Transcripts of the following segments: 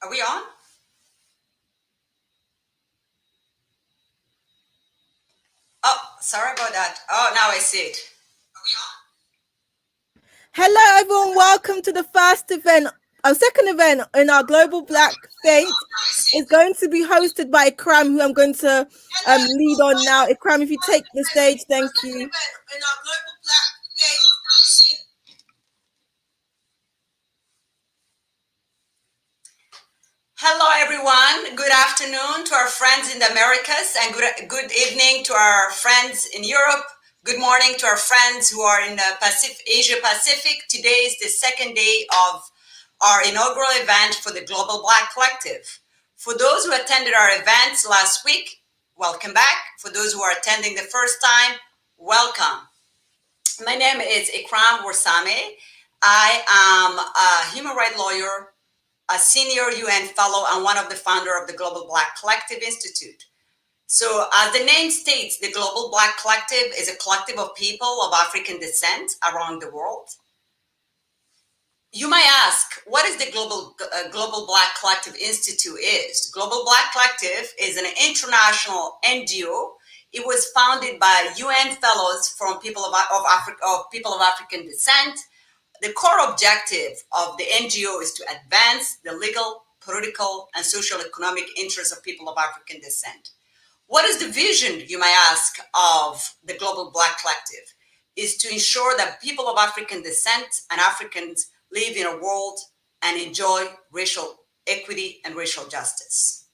Are we on? Oh, sorry about that. Oh, now I see it. Are we on? Hello, everyone. Welcome to the first event, our second event in our Global Black Faith. It's going to be hosted by Ikram, who I'm going to lead on now. Ikram, if you take the stage, thank you. Hello, everyone. Good afternoon to our friends in the Americas, and good evening to our friends in Europe. Good morning to our friends who are in the Asia Pacific. Today is the second day of our inaugural event for the Global Black Collective. For those who attended our events last week, welcome back. For those who are attending the first time, welcome. My name is Ikram Warsame. I am a human rights lawyer, a senior UN fellow, and one of the founder of the Global Black Collective Institute. So as the name states, the Global Black Collective is a collective of people of African descent around the world. You might ask, what is the Global Black Collective Institute is? Global Black Collective is an international NGO. It was founded by UN fellows from people of African descent. The core objective of the NGO is to advance the legal, political, and social economic interests of people of African descent. What is the vision, you might ask, of the Global Black Collective? Is to ensure that people of African descent and Africans live in a world and enjoy racial equity and racial justice.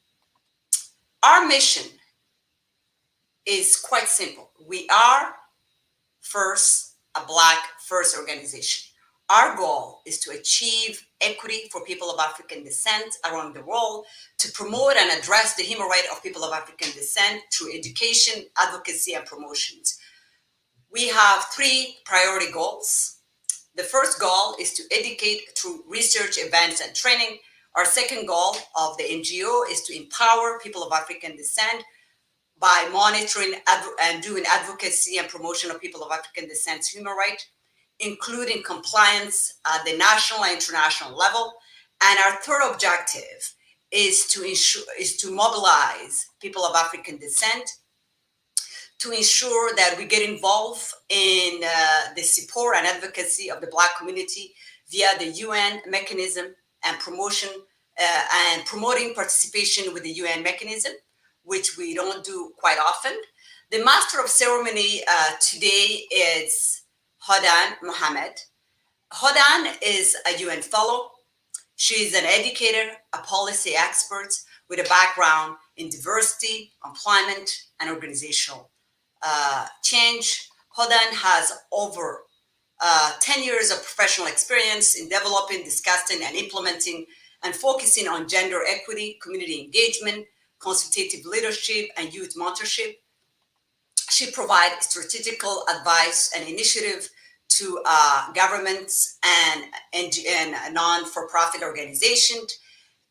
Our mission is quite simple. We are first a Black first organization. Our goal is to achieve equity for people of African descent around the world, to promote and address the human rights of people of African descent through education, advocacy, and promotions. We have three priority goals. The first goal is to educate through research, events, and training. Our second goal of the NGO is to empower people of African descent by monitoring and doing advocacy and promotion of people of African descent's human rights, including compliance at the national and international level. And our third objective is to mobilize people of African descent to ensure that we get involved in the support and advocacy of the Black community via the UN mechanism and promoting participation with the UN mechanism, which we don't do quite often. The master of ceremony today is Hodan Mohammed. Hodan is a UN fellow. She's an educator, a policy expert with a background in diversity, employment, and organizational change. Hodan has over 10 years of professional experience in developing, discussing, and implementing and focusing on gender equity, community engagement, consultative leadership, and youth mentorship. She provides strategical advice and initiative to governments and non-for-profit organizations.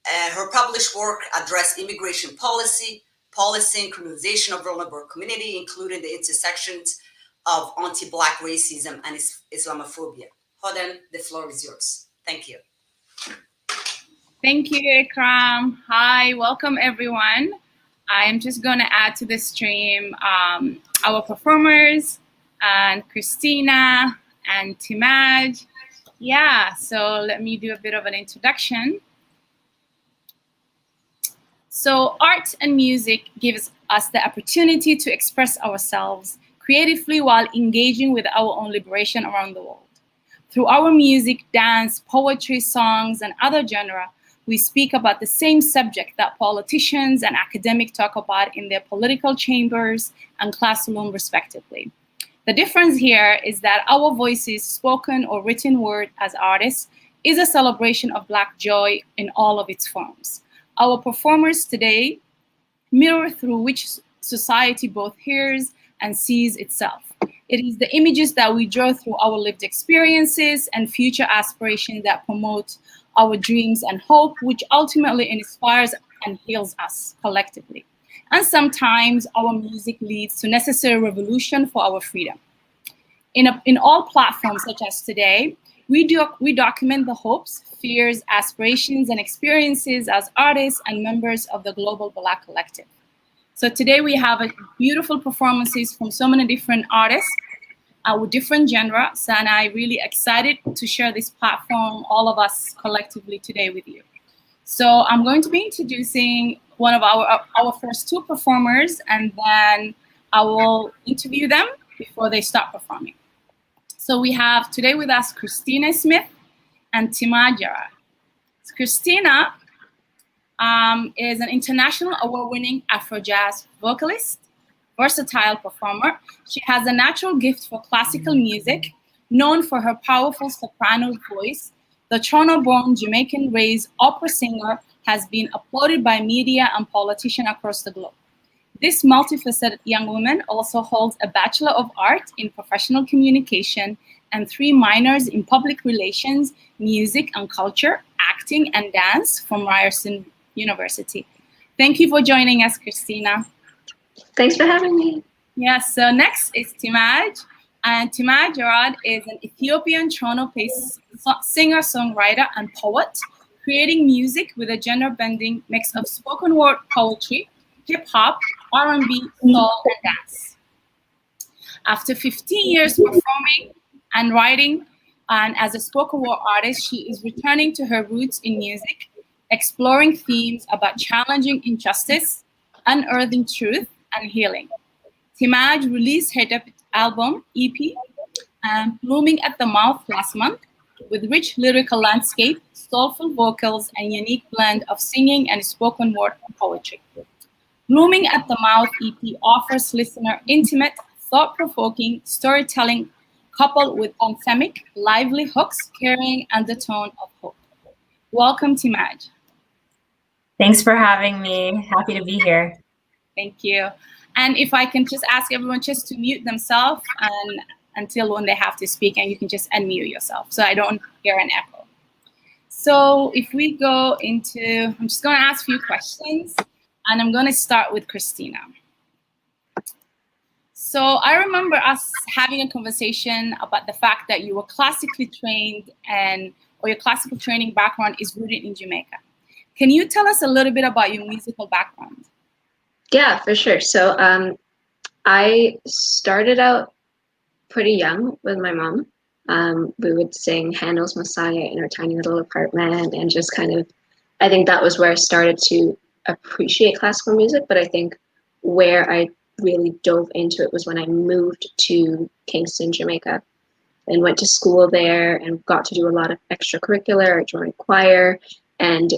Her published work address immigration policy and criminalization of vulnerable community, including the intersections of anti-Black racism and Islamophobia. Hodan, the floor is yours. Thank you. Thank you, Ikram. Hi, welcome everyone. I'm just going to add to the stream our performers and Christina and Timaj. Yeah, so let me do a bit of an introduction. So art and music gives us the opportunity to express ourselves creatively while engaging with our own liberation around the world. Through our music, dance, poetry, songs, and other genres, we speak about the same subject that politicians and academics talk about in their political chambers and classroom, respectively. The difference here is that our voices, spoken or written word as artists, is a celebration of Black joy in all of its forms. Our performers today mirror through which society both hears and sees itself. It is the images that we draw through our lived experiences and future aspirations that promote our dreams and hope, which ultimately inspires and heals us collectively. And sometimes our music leads to necessary revolution for our freedom. In all platforms such as today, We document the hopes, fears, aspirations, and experiences as artists and members of the Global Black Collective. So today we have beautiful performances from so many different artists with different genres, and I'm really excited to share this platform, all of us collectively today with you. So I'm going to be introducing one of our first two performers, and then I will interview them before they start performing. So we have today with us Christina Smith and Timaj Garad. Christina is an international award-winning Afro-jazz vocalist, versatile performer. She has a natural gift for classical music, known for her powerful soprano voice. The Toronto-born Jamaican-raised opera singer has been applauded by media and politicians across the globe. This multifaceted young woman also holds a Bachelor of Arts in Professional Communication and 3 minors in Public Relations, Music and Culture, Acting and Dance from Ryerson University. Thank you for joining us, Christina. Thanks for having me. Yes, so next is Timaj. And Timaj Garad is an Ethiopian Toronto-based singer-songwriter and poet, creating music with a genre-bending mix of spoken word poetry, hip-hop, R&B, soul, and dance. After 15 years performing and writing, and as a spoken word artist, she is returning to her roots in music, exploring themes about challenging injustice, unearthing truth, and healing. Timaj released her debut album, EP, Blooming at the Mouth last month, with rich lyrical landscape, soulful vocals, and unique blend of singing and spoken word poetry. Blooming at the Mouth EP offers listener intimate, thought-provoking storytelling coupled with anthemic, lively hooks carrying undertone of hope. Welcome, Timaj. Thanks for having me. Happy to be here. Thank you. And if I can just ask everyone just to mute themselves and until when they have to speak, and you can just unmute yourself so I don't hear an echo. So if we go into, I'm just going to ask a few questions, and I'm going to start with Christina. So I remember us having a conversation about the fact that you were classically trained or your classical training background is rooted in Jamaica. Can you tell us a little bit about your musical background? Yeah, for sure. So I started out pretty young with my mom. We would sing Handel's Messiah in our tiny little apartment, and just kind of, I think that was where I started to appreciate classical music. But I think where I really dove into it was when I moved to Kingston, Jamaica, and went to school there and got to do a lot of extracurricular. I joined choir, and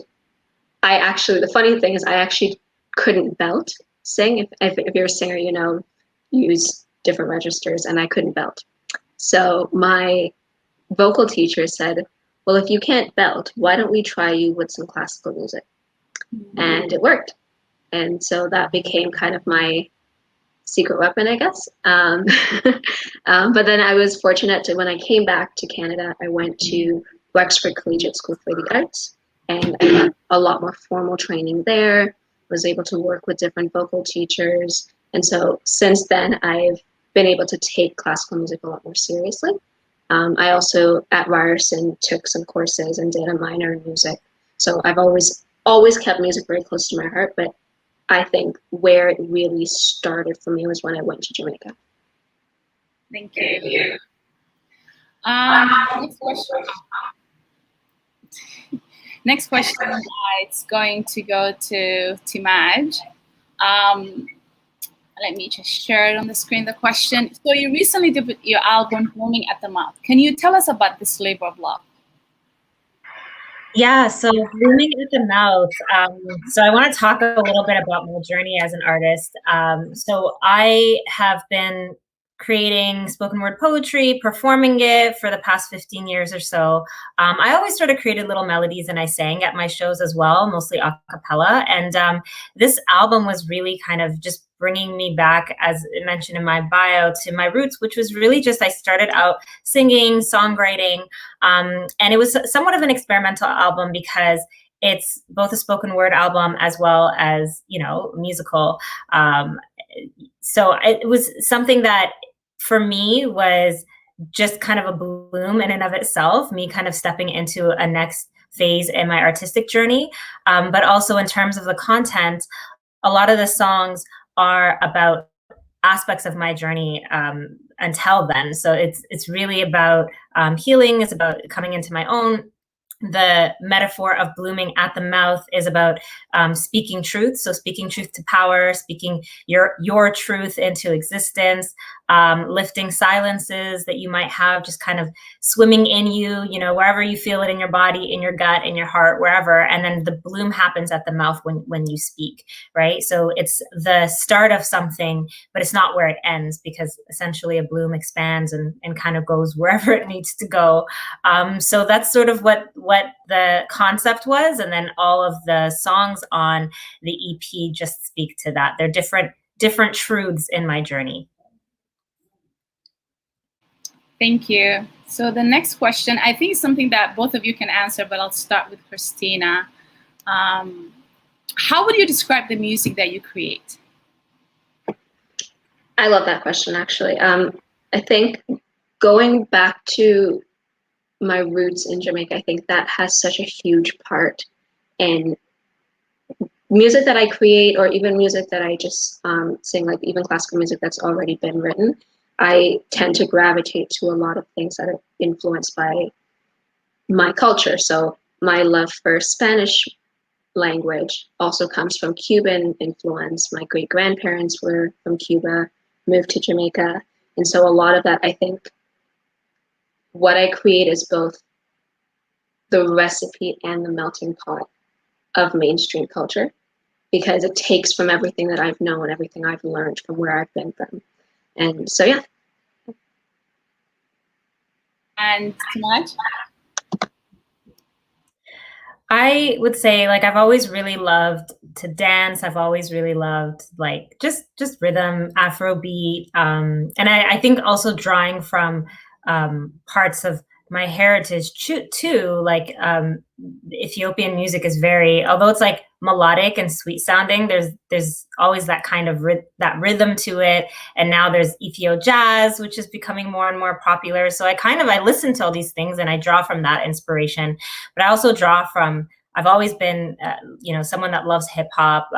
the funny thing is I actually couldn't belt sing. If you're a singer, you know, use different registers, and I couldn't belt. So my vocal teacher said, well, if you can't belt, why don't we try you with some classical music? Mm-hmm. And it worked. And so that became kind of my secret weapon, I guess. But then I was fortunate when I came back to Canada, I went to Wexford Collegiate School for the Arts, and I got a lot more formal training there, was able to work with different vocal teachers. And so since then, I've been able to take classical music a lot more seriously. I also, at Ryerson, took some courses and did a minor in music. So I've always kept music very close to my heart, but I think where it really started for me was when I went to Jamaica. Thank you. Next question. Next question, it's going to go to Timaj. Let me just share it on the screen, the question. So you recently did your album, Blooming at the Mouth. Can you tell us about this labor of love? Yeah, so Blooming at the Mouth. So I want to talk a little bit about my journey as an artist. So I have been creating spoken word poetry, performing it for the past 15 years or so. I always sort of created little melodies and I sang at my shows as well, mostly a cappella. And this album was really kind of just bringing me back, as mentioned in my bio, to my roots, which was really just, I started out singing, songwriting, and it was somewhat of an experimental album because it's both a spoken word album as well as, you know, musical. So it was something that for me was just kind of a bloom in and of itself, me kind of stepping into a next phase in my artistic journey. But also in terms of the content, a lot of the songs are about aspects of my journey until then. So it's really about healing. It's about coming into my own. The metaphor of blooming at the mouth is about speaking truth. So speaking truth to power, speaking your truth into existence, lifting silences that you might have just kind of swimming in you, wherever you feel it in your body, in your gut, in your heart, wherever. And then the bloom happens at the mouth when you speak, right? So it's the start of something, but it's not where it ends, because essentially a bloom expands and kind of goes wherever it needs to go. So that's sort of what the concept was. And then all of the songs on the EP just speak to that. They're different truths in my journey. Thank you. So the next question, I think is something that both of you can answer, but I'll start with Christina. How would you describe the music that you create? I love that question, actually. I think going back to my roots in Jamaica, I think that has such a huge part in music that I create, or even music that I just sing, like even classical music that's already been written. I tend to gravitate to a lot of things that are influenced by my culture. So my love for Spanish language also comes from Cuban influence. My great-grandparents were from Cuba, moved to Jamaica. And so a lot of that, I think, what I create is both the recipe and the melting pot of mainstream culture, because it takes from everything that I've known, everything I've learned from where I've been from. And so, yeah. And Timaj? I would say, like, I've always really loved to dance. I've always really loved, like, just rhythm, Afrobeat. And I think also drawing from parts of my heritage too, like Ethiopian music is very, although it's like melodic and sweet sounding, there's always that kind of that rhythm to it. And now there's Ethio jazz, which is becoming more and more popular. So I listen to all these things and I draw from that inspiration, but I also draw from, I've always been, someone that loves hip hop,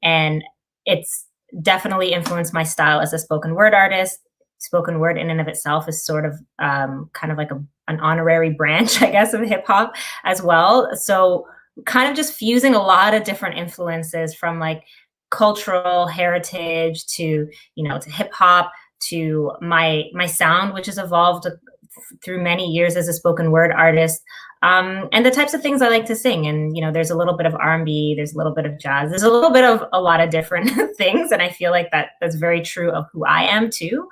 and it's definitely influenced my style as a spoken word artist. Spoken word in and of itself is sort of kind of like an honorary branch, I guess, of hip hop as well. So kind of just fusing a lot of different influences from like cultural heritage to hip hop, to my sound, which has evolved through many years as a spoken word artist, and the types of things I like to sing. And there's a little bit of R&B, there's a little bit of jazz, there's a little bit of a lot of different things, and I feel like that's very true of who I am too,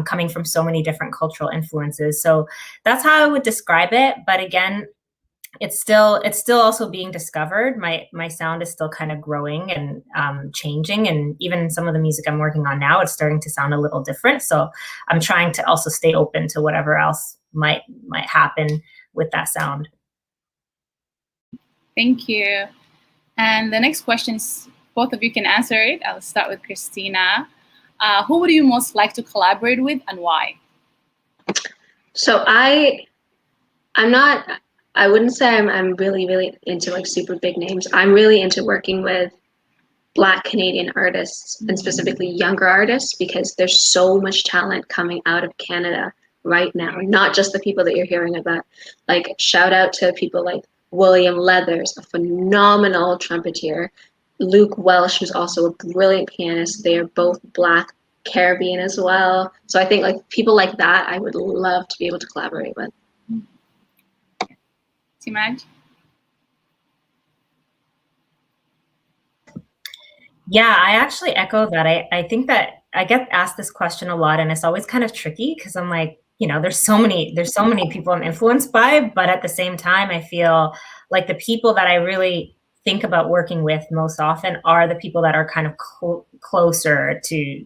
coming from so many different cultural influences. So that's how I would describe it. But again, it's still also being discovered. My sound is still kind of growing and changing, and even some of the music I'm working on now, it's starting to sound a little different. So I'm trying to also stay open to whatever else might happen with that sound. Thank you. And the next question is, both of you can answer it. I'll start with Christina. Who would you most like to collaborate with, and why? So I wouldn't say I'm really, really into like super big names. I'm really into working with Black Canadian artists, and specifically younger artists, because there's so much talent coming out of Canada right now, not just the people that you're hearing about. Like, shout out to people like William Leathers, a phenomenal trumpeter, Luke Welsh, who's also a brilliant pianist. They are both Black Caribbean as well. So I think like people like that, I would love to be able to collaborate with. Timaj? Yeah, I actually echo that. I think that I get asked this question a lot, and it's always kind of tricky because I'm like, there's so many people I'm influenced by, but at the same time, I feel like the people that I really think about working with most often are the people that are kind of closer to,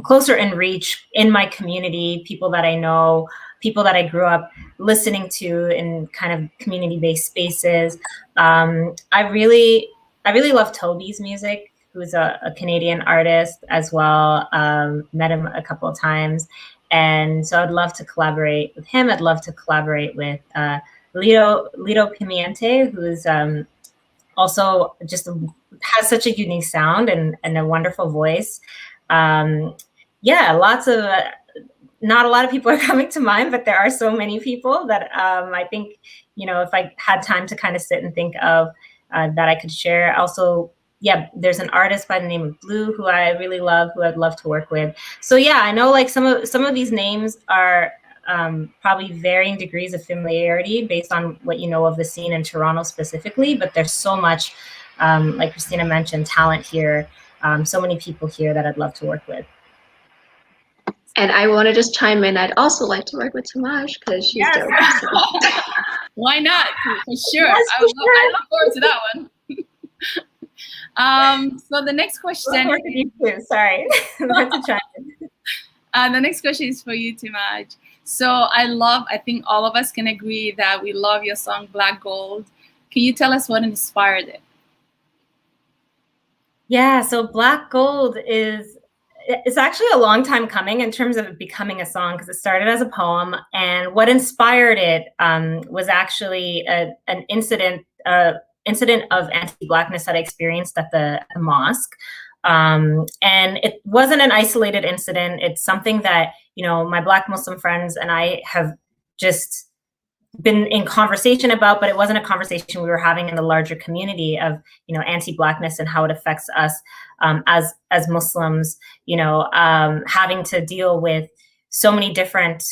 closer in reach in my community, people that I know, people that I grew up listening to in kind of community-based spaces. I really love Toby's music, who's a Canadian artist as well. Met him a couple of times. And so I'd love to collaborate with him. I'd love to collaborate with Lito Pimiente, who's also just has such a unique sound and a wonderful voice. Yeah, lots of, not a lot of people are coming to mind, but there are so many people that I think, if I had time to kind of sit and think of that I could share. Also, yeah, there's an artist by the name of Blue who I really love, who I'd love to work with. So yeah, I know like some of these names are probably varying degrees of familiarity based on what you know of the scene in Toronto specifically, but there's so much, like Christina mentioned, talent here, so many people here that I'd love to work with. And I want to just chime in. I'd also like to work with Timaj because she's dope. So. Why not? For sure. Yes, I look forward to that one. So the next question. Sorry. The next question is for you, Timaj. So I think all of us can agree that we love your song Black Gold. Can you tell us what inspired it? Yeah, so Black Gold it's actually a long time coming in terms of it becoming a song, because it started as a poem, and what inspired it was actually an incident of anti-Blackness that I experienced at the mosque. And it wasn't an isolated incident. It's something that, my Black Muslim friends and I have just been in conversation about, but it wasn't a conversation we were having in the larger community of, anti-Blackness and how it affects us as Muslims, having to deal with so many different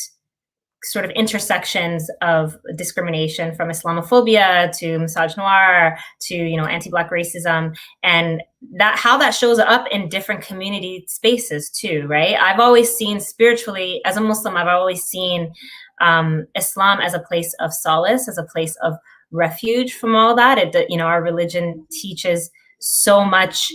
sort of intersections of discrimination, from Islamophobia to misogynoir to, anti-Black racism, and how that shows up in different community spaces too, right? I've always seen spiritually, as a Muslim, I've always seen Islam as a place of solace, as a place of refuge from all that. Our religion teaches so much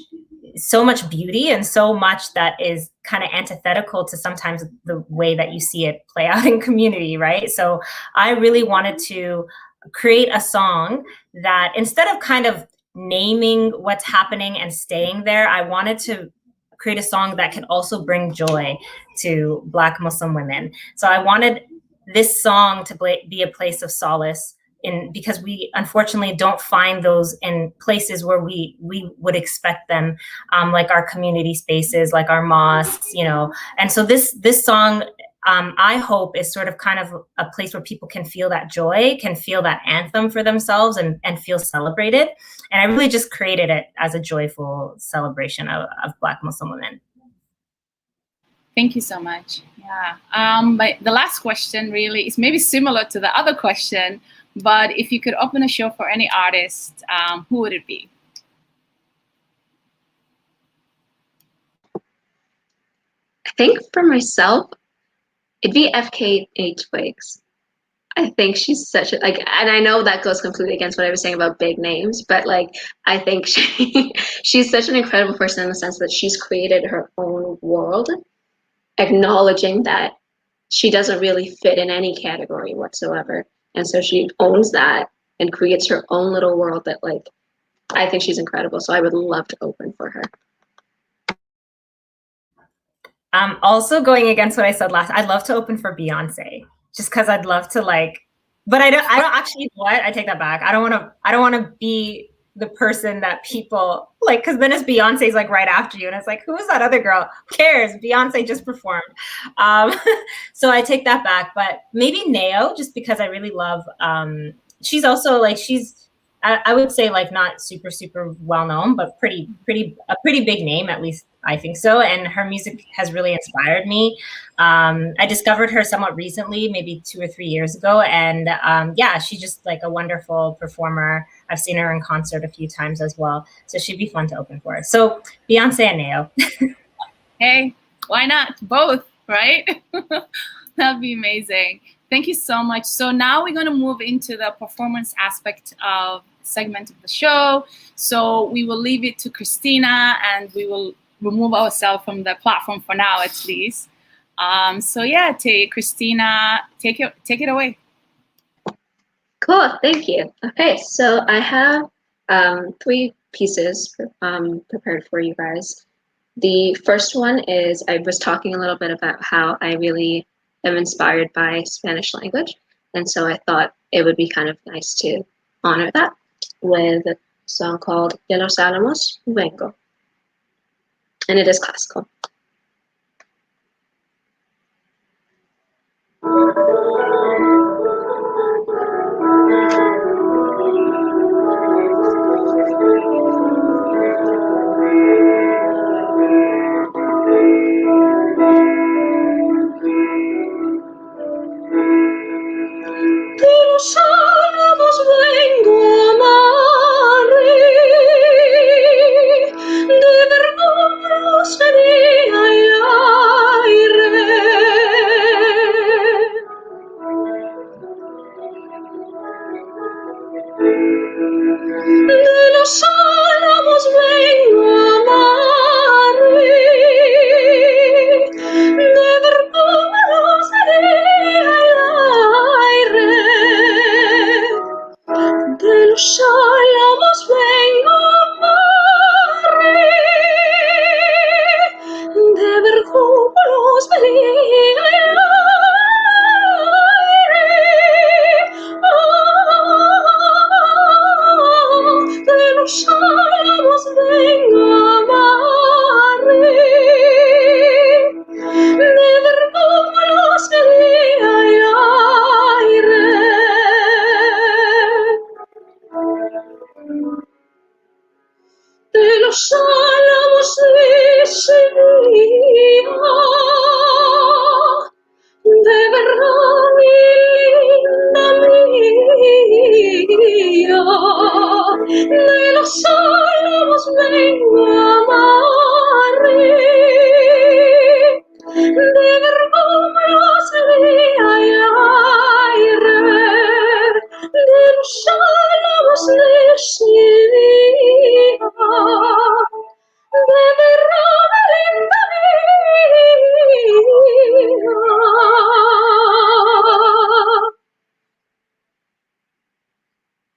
beauty and so much that is kind of antithetical to sometimes the way that you see it play out in community, right? So I really wanted to create a song that, instead of kind of naming what's happening and staying there, I wanted to create a song that could also bring joy to Black Muslim women. So I wanted this song to be a place of solace, because we unfortunately don't find those in places where we would expect them, like our community spaces, like our mosques, And so this song, I hope, is sort of kind of a place where people can feel that joy, can feel that anthem for themselves, and feel celebrated. And I really just created it as a joyful celebration of Black Muslim women. Thank you so much. Yeah. But the last question really is maybe similar to the other question, but if you could open a show for any artist, who would it be? I think for myself, it'd be FKA Twigs. I think she's such a, and I know that goes completely against what I was saying about big names, but I think she's such an incredible person in the sense that she's created her own world, acknowledging that she doesn't really fit in any category whatsoever. And so she owns that and creates her own little world that, I think she's incredible. So I would love to open for her. Also going against what I said last, I'd love to open for Beyonce, just because I'd love to but I don't actually, what? I take that back. I don't want to be the person that people because then it's Beyonce's right after you, and it's who is that other girl? Who cares? Beyonce just performed. So I take that back, but maybe Neo, just because I really love. She's also I would say not super well known, but a pretty big name, at least I think so. And her music has really inspired me. I discovered her somewhat recently, maybe 2 or 3 years ago. And yeah, she's just a wonderful performer. I've seen her in concert a few times as well. So she'd be fun to open for. So Beyonce and Neo. Hey, why not? Both, right? That'd be amazing. Thank you so much. So now we're going to move into the performance aspect of segment of the show. So we will leave it to Christina, and we will remove ourselves from the platform for now, at least. So yeah, Christina, take it away. Cool, thank you. Okay, so I have 3 pieces prepared for you guys. The first one is, I was talking a little bit about how I really am inspired by Spanish language. And so I thought it would be kind of nice to honor that with a song called De los Álamos Vengo. And it is classical.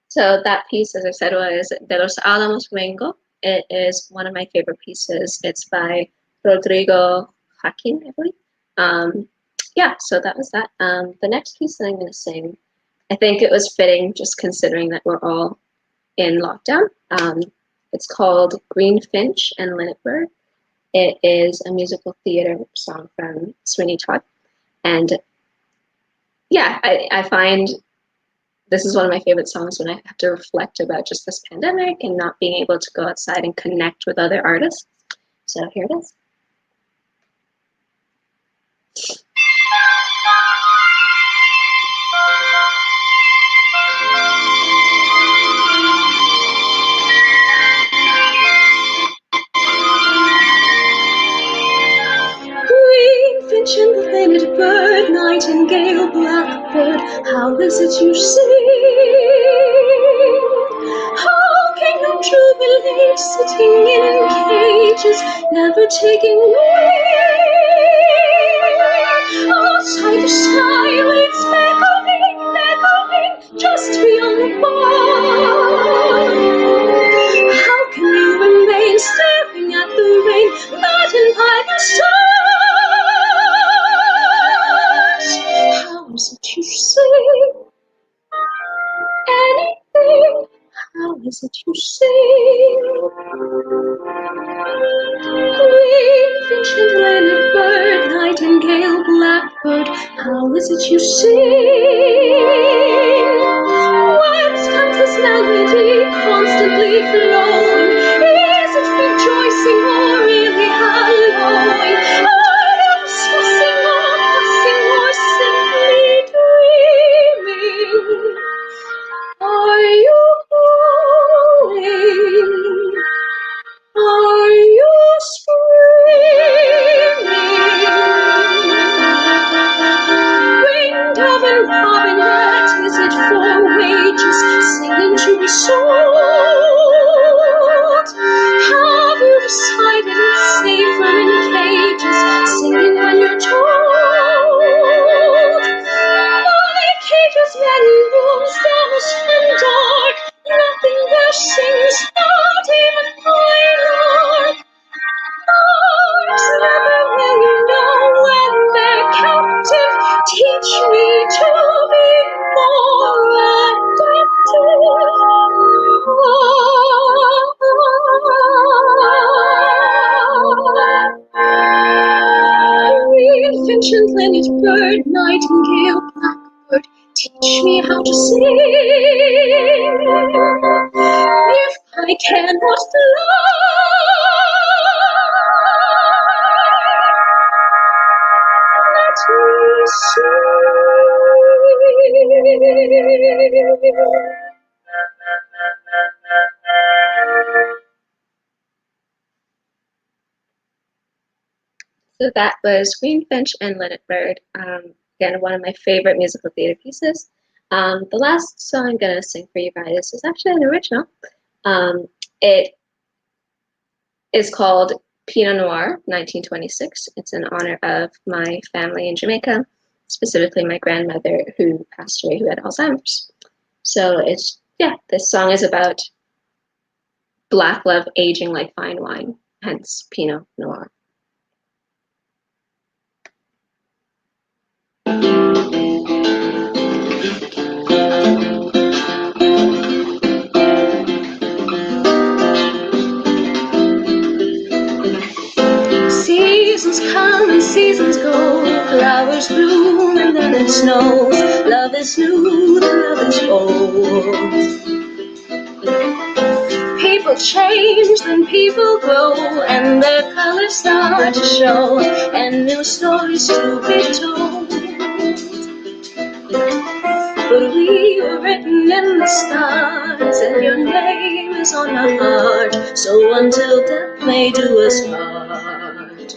So that piece, as I said, was De los Álamos Vengo. It is one of my favorite pieces. It's by Rodrigo Joaquin, I believe. Yeah, so that was that. The next piece that I'm going to sing, I think it was fitting just considering that we're all in lockdown. It's called Green Finch and Linnet Bird. It is a musical theater song from Sweeney Todd. And yeah, I find this is one of my favorite songs when I have to reflect about just this pandemic and not being able to go outside and connect with other artists. So here it is. Green finch and linnet bird, nightingale, blackbird, how is it you sing? How can you jubilate, sitting in cages, never taking wing? Outside the sky waits beckoning, just beyond the bar. How can you remain staring at the rain, maddened by the stars? How is it you sing anything? How is it you sing? Green finch and linnet bird, nightingale, blackbird, how is it you sing? Whence comes this melody constantly flowing? Is it rejoicing or really hallowing? Are you discussing or fussing or simply dreaming? Are you falling? Are you screaming? Winged dove and robin, what is it for wages, singing to be sold? sweet bird, nightingale, blackbird, teach me how to sing. If I cannot fly, let me sing. So that was Greenfinch and Linnet Bird. Again, one of my favorite musical theater pieces. The last song I'm going to sing for you guys is actually an original. It is called Pinot Noir, 1926. It's in honor of my family in Jamaica, specifically my grandmother who passed away, who had Alzheimer's. So it's, yeah, this song is about Black love aging like fine wine, hence Pinot Noir. Seasons come and seasons go, flowers bloom and then it snows. Love is new, the love is old. People change, then people grow, and their colors start to show, and new stories to be told. But we were written in the stars, and your name is on my heart, so until death may do us part.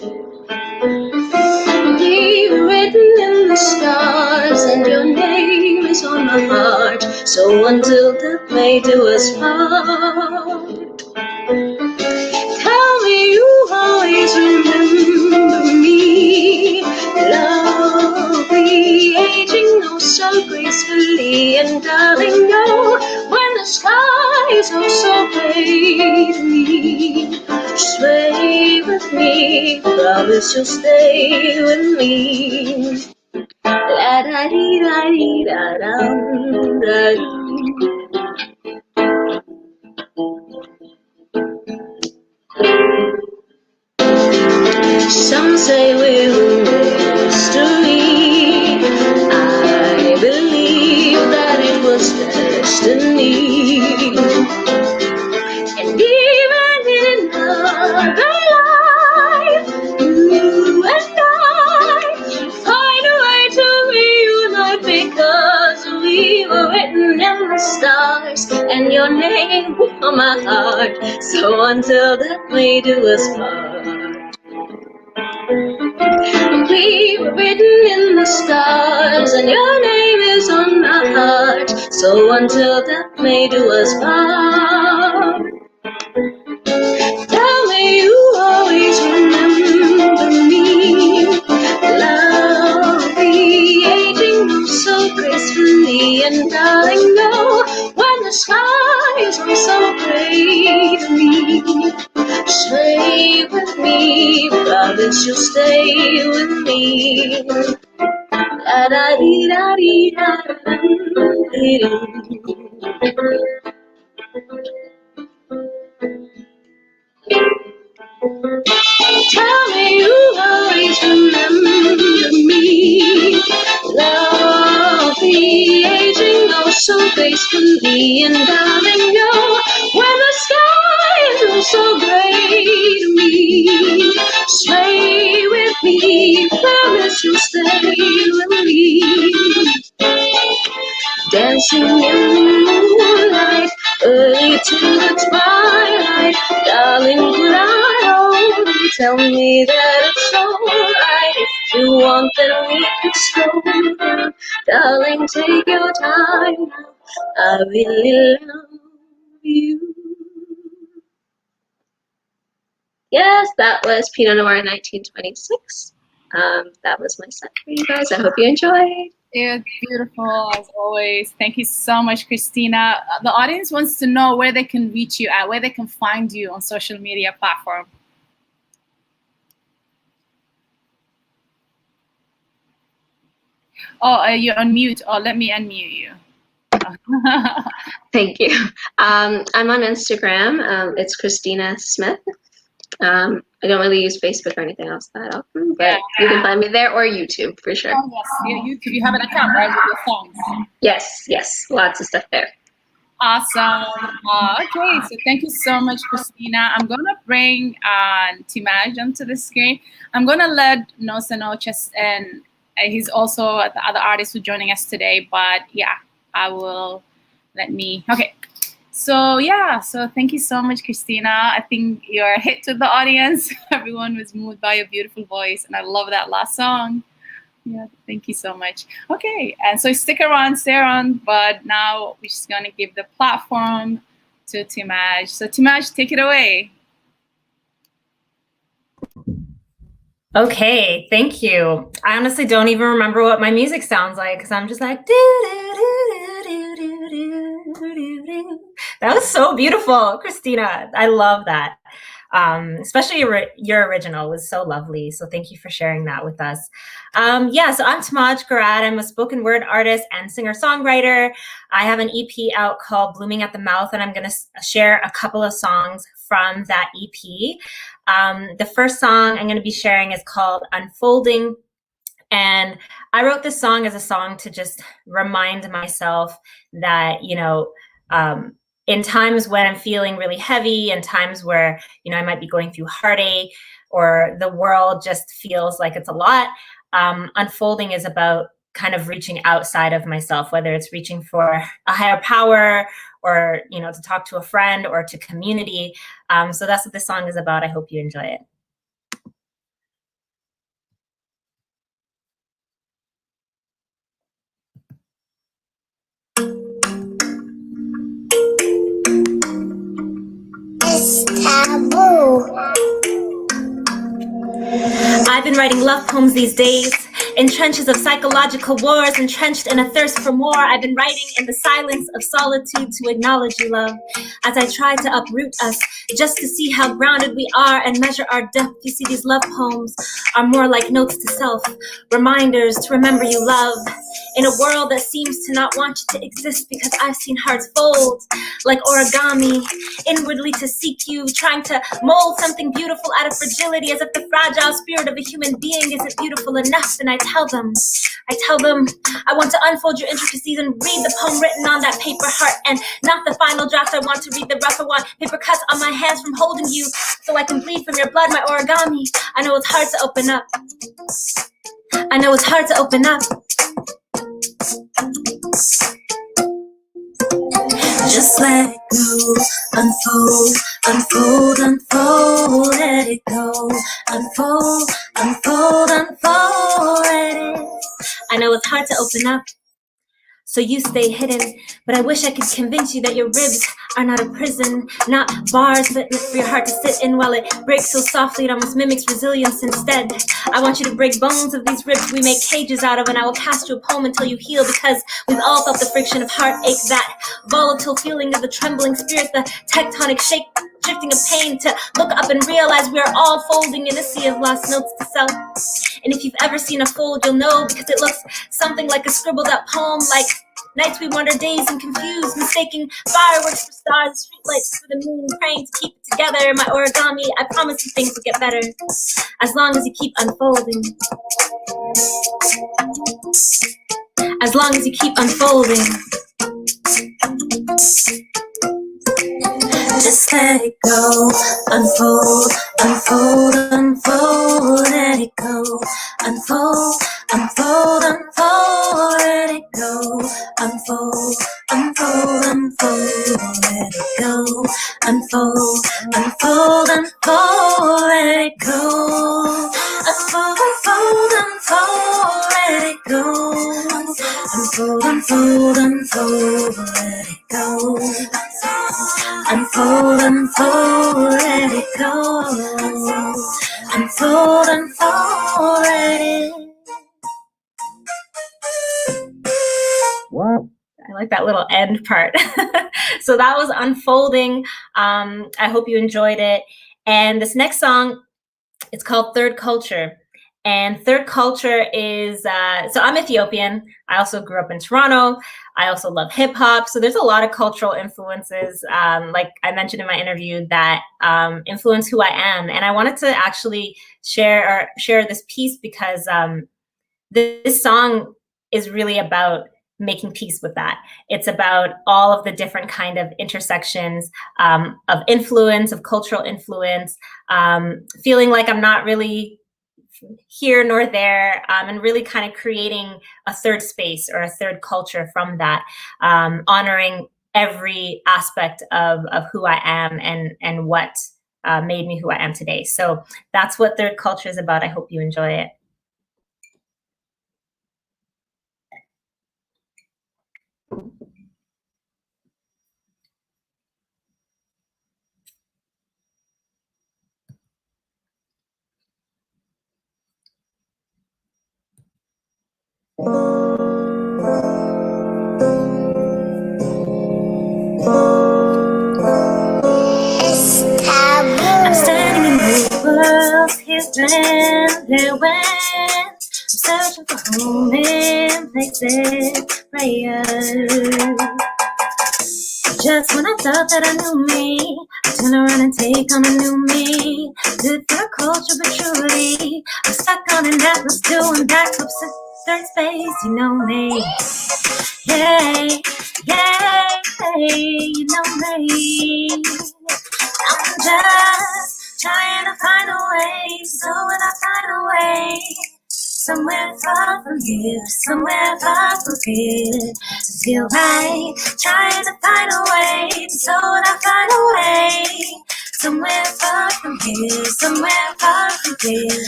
We were written in the stars, and your name is on my heart, so until death may do us part. Tell me you always remember me. Love be aging oh so gracefully, and darling, know when the skies are so gray to me, sway with me, promise you'll stay with me. La da dee da dee da dum da dum. Some say we're a mystery. I believe that it was destiny. And even in another life, you and I find a way to reunite, because we were written in the stars, and your name on my heart, so until death may do us part. We were written in the stars, and your name is on my heart, so until death may do us part. Tell me you always remember me. Love be aging oh so gracefully, and darling, know when the skies are so gray to me, stay with me, promise you'll stay with me. La da dee da dee da dee dee. Tell me you always remember me. Love be aging oh so gracefully, and darling, know when the skies are so gray to me, sway with me, promise you'll stay with me. Dancing in the moonlight, early to the twilight, darling, could I hold you? Tell me that it's alright. If you want, then we could slow down. Darling, take your time now. I really love you. Yes, that was Pinot Noir 1926. That was my set for you guys. I hope you enjoyed. It's beautiful as always. Thank you so much, Christina. The audience wants to know where they can reach you at, where they can find you on social media platform. Oh, you're on mute. Oh, let me unmute you. Thank you. I'm on Instagram. It's Christina Smith. I don't really use Facebook or anything else that often, but you can find me there or YouTube for sure. Oh, yes, yeah, YouTube. You have an account, right, with your songs? Yes, lots of stuff there. Awesome. Okay, so thank you so much, Christina. I'm going to bring Timaj onto the screen. I'm going to let Nosa know, and he's also the other artist who's joining us today, but yeah, I will okay. So yeah, so thank you so much, Christina. I think you're a hit to the audience. Everyone was moved by your beautiful voice, and I love that last song. Yeah, thank you so much. Okay, and so stick around, stay around, but now we're just gonna give the platform to Timaj. So Timaj, take it away. Okay, thank you. I honestly don't even remember what my music sounds like because I'm just like, that was so beautiful, Christina. I love that. Especially your original was so lovely. So thank you for sharing that with us. Yeah, so I'm Timaj Garad. I'm a spoken word artist and singer-songwriter. I have an EP out called Blooming at the Mouth, and I'm going to share a couple of songs from that EP. The first song I'm going to be sharing is called Unfolding. And I wrote this song as a song to just remind myself that, you know, in times when I'm feeling really heavy, and times where, you know, I might be going through heartache or the world just feels like it's a lot, unfolding is about kind of reaching outside of myself, whether it's reaching for a higher power or, you know, to talk to a friend or to community. So that's what this song is about. I hope you enjoy it. Taboo. I've been writing love poems these days, in trenches of psychological wars, entrenched in a thirst for more. I've been writing in the silence of solitude to acknowledge you, love, as I try to uproot us, just to see how grounded we are and measure our depth. You see, these love poems are more like notes to self, reminders to remember you, love, in a world that seems to not want you to exist, because I've seen hearts fold like origami, inwardly to seek you, trying to mold something beautiful out of fragility, as if the fragile spirit of a human being isn't beautiful enough. And I tell them, I want to unfold your intricacies and read the poem written on that paper heart, and not the final draft. I want to read the rougher one, paper cuts on my hands from holding you, so I can bleed from your blood, my origami. I know it's hard to open up. I know it's hard to open up. Just let it go, unfold, unfold, unfold, let it go, unfold, unfold, unfold, let it. I know it's hard to open up, so you stay hidden, but I wish I could convince you that your ribs are not a prison, not bars but for your heart to sit in while it breaks so softly it almost mimics resilience instead. I want you to break bones of these ribs we make cages out of, and I will cast you a poem until you heal, because we've all felt the friction of heartache, that volatile feeling of the trembling spirit, the tectonic shifting of pain, to look up and realize we are all folding in a sea of lost notes to self. And if you've ever seen a fold, you'll know, because it looks something like a scribbled out poem, like nights we wonder, days and confused, mistaking fireworks for stars, streetlights for the moon, praying to keep it together. My origami, I promise you things will get better, as long as you keep unfolding. As long as you keep unfolding. Just let it go, unfold, unfold, unfold, let it go, unfold, unfold, unfold, let it go, unfold, unfold, unfold, let it go, unfold, unfold, unfold, let it go, unfold, unfold, unfold, let it go, unfold, unfold, unfold, let it go. Unfold, unfold, let it go. Unfold, unfold, let it. What? I like that little end part. So that was Unfolding. I hope you enjoyed it. And this next song, it's called Third Culture. And third culture is, so I'm Ethiopian. I also grew up in Toronto. I also love hip hop. So there's a lot of cultural influences, like I mentioned in my interview, that influence who I am. And I wanted to actually share this piece because this song is really about making peace with that. It's about all of the different kind of intersections of influence, of cultural influence, feeling like I'm not really here nor there, and really kind of creating a third space or a third culture from that, honoring every aspect of who I am and what made me who I am today. So that's what third culture is about. I hope you enjoy it. I'm standing in the world, here's when I'm searching for home in places rare. Just when I thought that I knew me, I turn around and take on a new me. Good for a culture, but truly, I'm stuck on an atlas doing backflips in third space, you know me. Yay, you know me. I'm just trying to find a way, so when I find a way, somewhere far from here, somewhere far from here, feel right, trying to find a way, so when I find a way, somewhere far from here, somewhere far from here,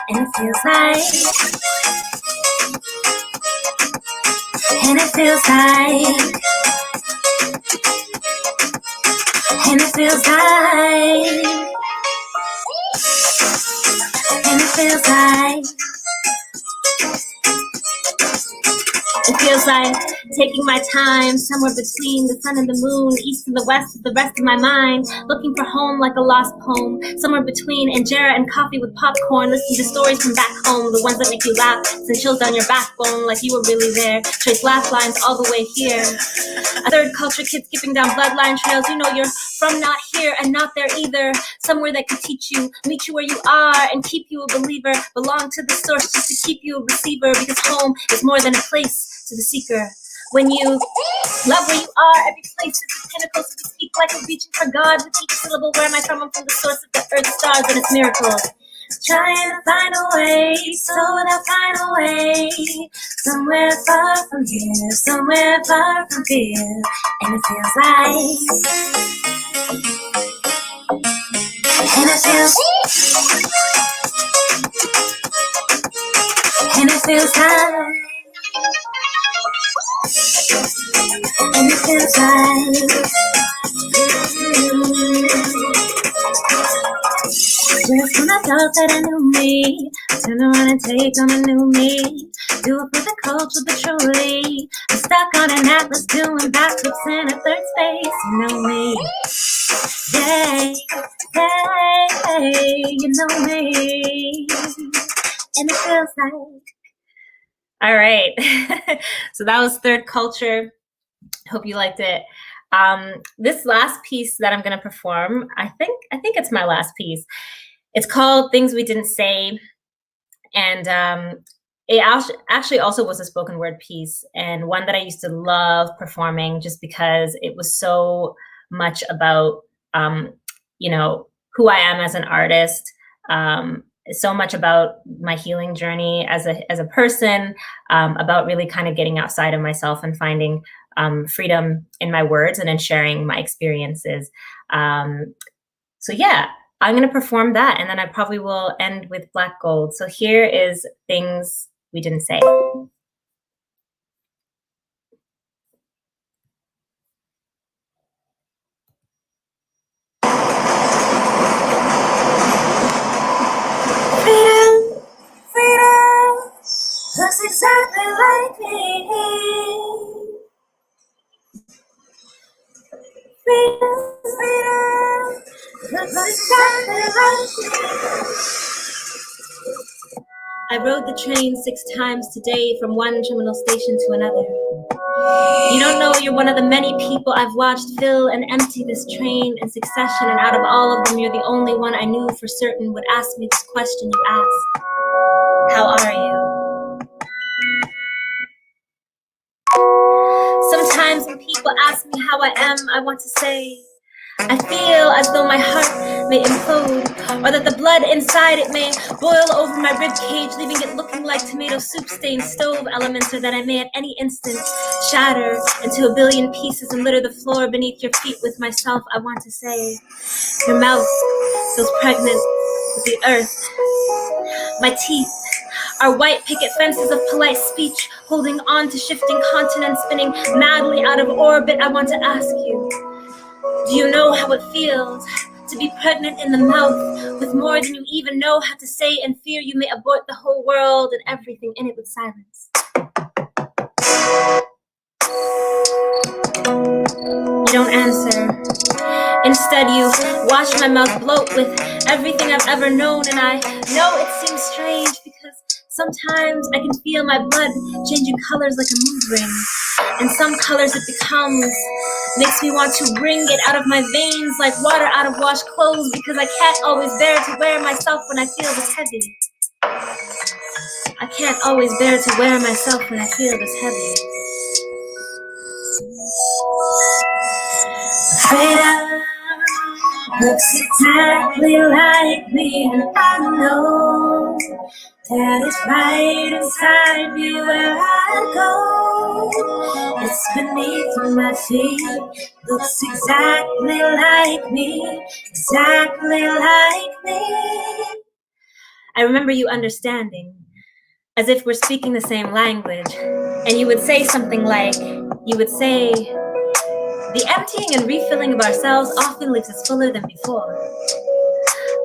and it feels like, and it feels like, and it feels like, and it feels like, it feels like taking my time somewhere between the sun and the moon, east and the west of the rest of my mind, looking for home like a lost poem, somewhere between injera and coffee with popcorn, listening to stories from back home, the ones that make you laugh, send chills down your backbone like you were really there, trace laugh lines all the way here. A third culture kid skipping down bloodline trails, you know you're from not here and not there either, somewhere that could teach you, meet you where you are and keep you a believer, belong to the source just to keep you a receiver, because home is more than a place to the seeker. When you love where you are, every place is a pinnacle, so to speak like a reaching for God. With each syllable, where am I from? I'm from the source of the earth, stars, and its miracles. Trying to find a way, so that I find a way, somewhere far from here, somewhere far from here, and it feels like, and it feels, and it feels like, and it feels like, just when I thought that I knew me, I turn around and take on a new me. Do it for the culture, but truly, I'm stuck on an atlas doing backflips in a third space, you know me. Yay, you know me. And it feels like. All right, so that was third culture. Hope you liked it. This last piece that I'm gonna perform, I think it's my last piece. It's called Things We Didn't Say, and it actually also was a spoken word piece, and one that I used to love performing just because it was so much about, you know, who I am as an artist, so much about my healing journey as a person, about really kind of getting outside of myself and finding freedom in my words and in sharing my experiences. So yeah, I'm going to perform that, and then I probably will end with Black Gold. So here is Things We Didn't Say. Freedom looks exactly like me. Freedom looks exactly like me. I rode the train 6 times today from one terminal station to another. You don't know you're one of the many people I've watched fill and empty this train in succession, and out of all of them, you're the only one I knew for certain would ask me this question you asked. How are you? Sometimes when people ask me how I am, I want to say, I feel as though my heart may implode, or that the blood inside it may boil over my rib cage, leaving it looking like tomato soup-stained stove elements, or that I may at any instant shatter into a billion pieces and litter the floor beneath your feet with myself. I want to say, your mouth feels pregnant with the earth. My teeth are white picket fences of polite speech, holding on to shifting continents, spinning madly out of orbit. I want to ask you, do you know how it feels to be pregnant in the mouth with more than you even know how to say, and fear you may abort the whole world and everything in it with silence? You don't answer. Instead, you watch my mouth bloat with everything I've ever known, and I know it seems strange because sometimes I can feel my blood changing colors like a mood ring, and some colors it becomes makes me want to wring it out of my veins like water out of washed clothes, because I can't always bear to wear myself when I feel this heavy. I can't always bear to wear myself when I feel this heavy. Freedom looks exactly like me, and I know that it's right inside me where I go. It's beneath my feet, looks exactly like me, exactly like me. I remember you understanding, as if we're speaking the same language, and you would say something like, you would say, the emptying and refilling of ourselves often leaves us fuller than before.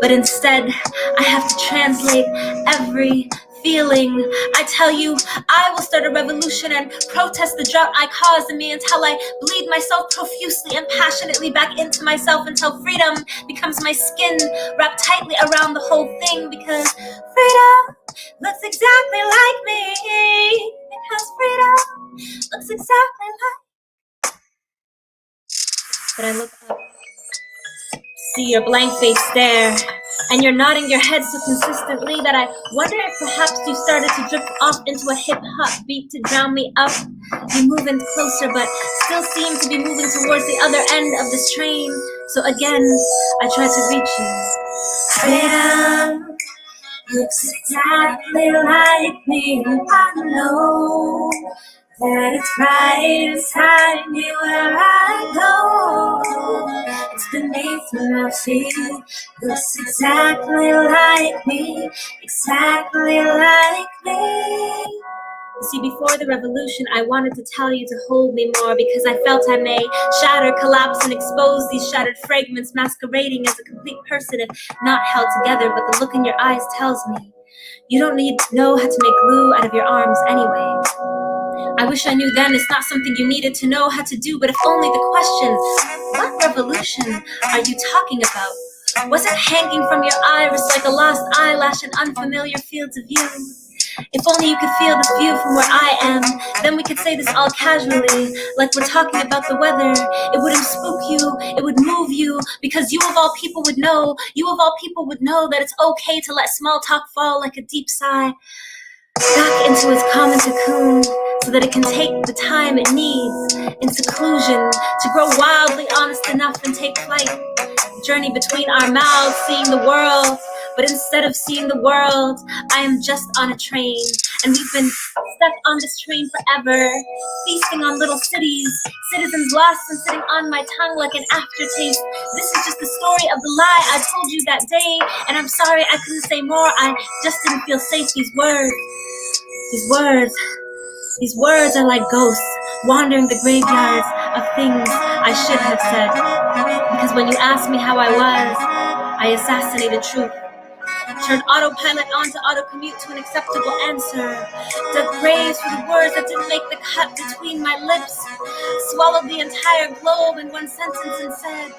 But instead, I have to translate every feeling. I tell you, I will start a revolution and protest the drought I caused in me until I bleed myself profusely and passionately back into myself, until freedom becomes my skin wrapped tightly around the whole thing, because freedom looks exactly like me, because freedom looks exactly like. But I look up, see your blank face stare, and you're nodding your head so consistently that I wonder if perhaps you started to drift off into a hip-hop beat to drown me up. You move in closer, but still seem to be moving towards the other end of this train. So again, I try to reach you. Freedom looks exactly like me, and I know that it's right inside me where I go. It's beneath my feet, looks exactly like me, exactly like me. You see, before the revolution, I wanted to tell you to hold me more, because I felt I may shatter, collapse, and expose these shattered fragments, masquerading as a complete person if not held together. But the look in your eyes tells me you don't need to know how to make glue out of your arms anyway. I wish I knew then it's not something you needed to know how to do, but if only the question, what revolution are you talking about? Was it hanging from your iris like a lost eyelash in unfamiliar fields of view? If only you could feel this view from where I am, then we could say this all casually, like we're talking about the weather. It wouldn't spook you, it would move you, because you of all people would know, that it's okay to let small talk fall like a deep sigh back into its common cocoon, so that it can take the time it needs in seclusion to grow wildly honest enough and take flight. Journey between our mouths, seeing the world. But instead of seeing the world, I am just on a train, and we've been stuck on this train forever, feasting on little cities, citizens lost and sitting on my tongue like an aftertaste. This is just the story of the lie I told you that day, and I'm sorry I couldn't say more. I just didn't feel safe. These words are like ghosts wandering the graveyards of things I should have said. Because when you asked me how I was, I assassinated truth. Turned autopilot onto autocommute to an acceptable answer. Dug graves for the words that didn't make the cut between my lips. Swallowed the entire globe in one sentence and said,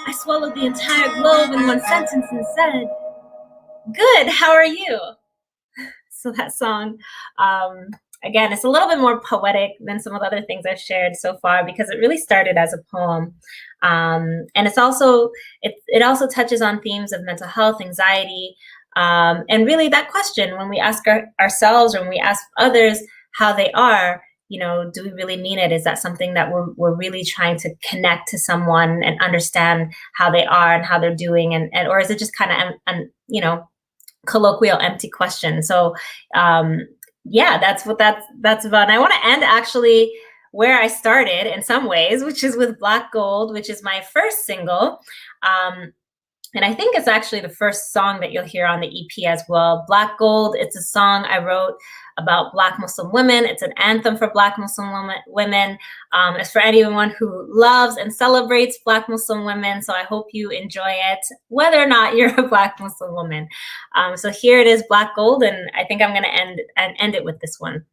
I swallowed the entire globe in one sentence and said, Good. How are you? So that song, again, it's a little bit more poetic than some of the other things I've shared so far because it really started as a poem. And it also touches on themes of mental health, anxiety, and really that question when we ask ourselves or when we ask others how they are, do we really mean it? Is that something that we're really trying to connect to someone and understand how they are and how they're doing, and or is it just kind of colloquial empty question? So yeah, that's what that's about. And I want to end actually where I started in some ways, which is with Black Gold, which is my first single. And I think it's actually the first song that you'll hear on the EP as well. Black Gold, it's a song I wrote about Black Muslim women. It's an anthem for Black Muslim women. It's for anyone who loves and celebrates Black Muslim women. So I hope you enjoy it, whether or not you're a Black Muslim woman. So here it is, Black Gold, and I think I'm going to end it with this one.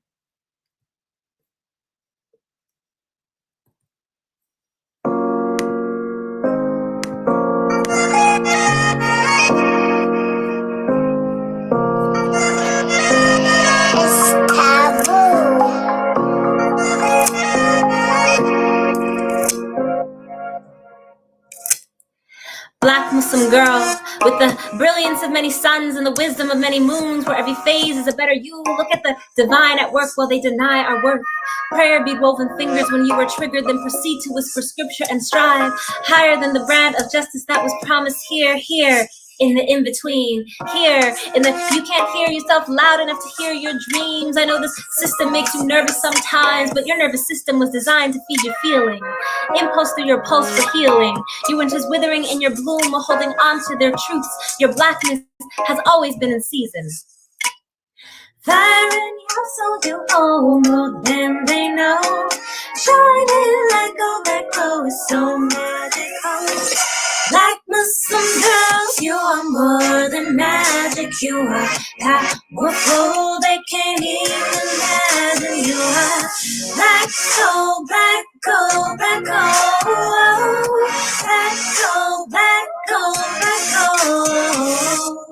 Black Muslim girl with the brilliance of many suns and the wisdom of many moons, where every phase is a better you. Look at the divine at work while they deny our worth. Prayer bead woven fingers when you were triggered, then proceed to whisper scripture and strive higher than the brand of justice that was promised here in the in-between, here in the you can't hear yourself loud enough to hear your dreams. I know this system makes you nervous sometimes, but your nervous system was designed to feed your feeling. Impulse through your pulse for healing. Your winter's withering in your bloom while holding on to their truths. Your blackness has always been in season. Fire in your soul, you hold more than they know. Shining like gold, that glow is so magical. Black Muslim girls, you are more than magic. You are powerful, they can't even imagine. You are black gold, black gold, black gold. Black gold, black gold, black gold.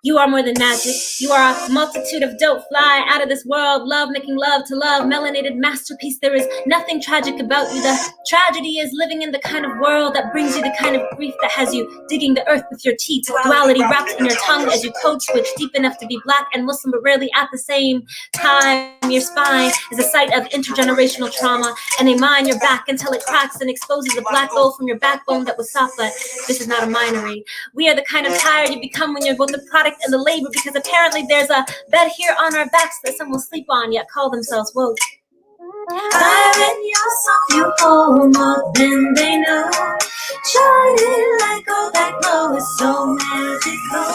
You are more than magic. You are a multitude of dope, fly out of this world, love, making love to love, melanated masterpiece. There is nothing tragic about you. The tragedy is living in the kind of world that brings you the kind of grief that has you digging the earth with your teeth. Duality wrapped in your tongue as you code switch, deep enough to be Black and Muslim, but rarely at the same time. Your spine is a site of intergenerational trauma, and they mine your back until it cracks and exposes the black gold from your backbone that was soft, but this is not a minery. We are the kind of tired you become when you're both the product and the labor, because apparently there's a bed here on our backs that some will sleep on, yet call themselves woke. Fire in your soul, you hold more than they know. Shining like gold, that glow is so magical.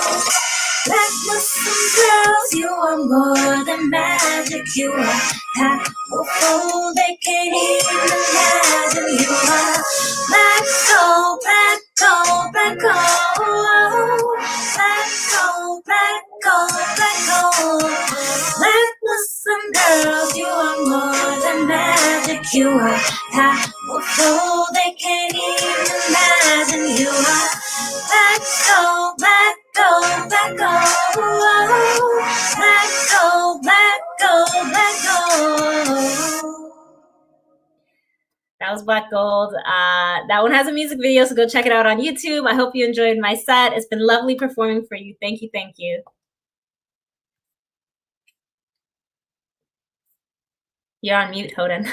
Black Muslim girls, you are more than magic. You are powerful, they can't even imagine. You are black gold, black gold, black gold. Black gold, black gold, black gold. Black Muslim girls, you are more than magic. You are powerful, they can't even imagine. You are black gold, black gold, black gold. Black gold, black gold, black gold. That was Black Gold. That one has a music video, so go check it out on YouTube. I hope you enjoyed my set. It's been lovely performing for you. Thank you, thank you. You're on mute, Hoden.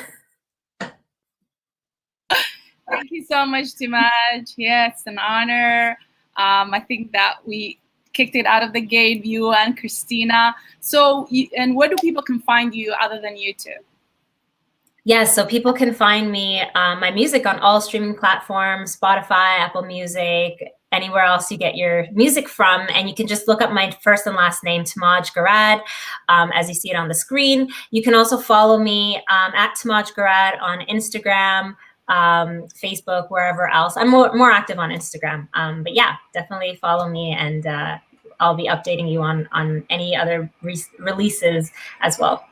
Thank you so much, Timaj. Yeah, it's an honor. I think that we kicked it out of the gate, you and Christina. So, and where do people can find you other than YouTube? Yes, so people can find me, my music on all streaming platforms, Spotify, Apple Music, anywhere else you get your music from. And you can just look up my first and last name, Timaj Garad, as you see it on the screen. You can also follow me at Timaj Garad on Instagram, Facebook, wherever else. I'm more active on Instagram. But yeah, definitely follow me, and I'll be updating you on any other releases as well.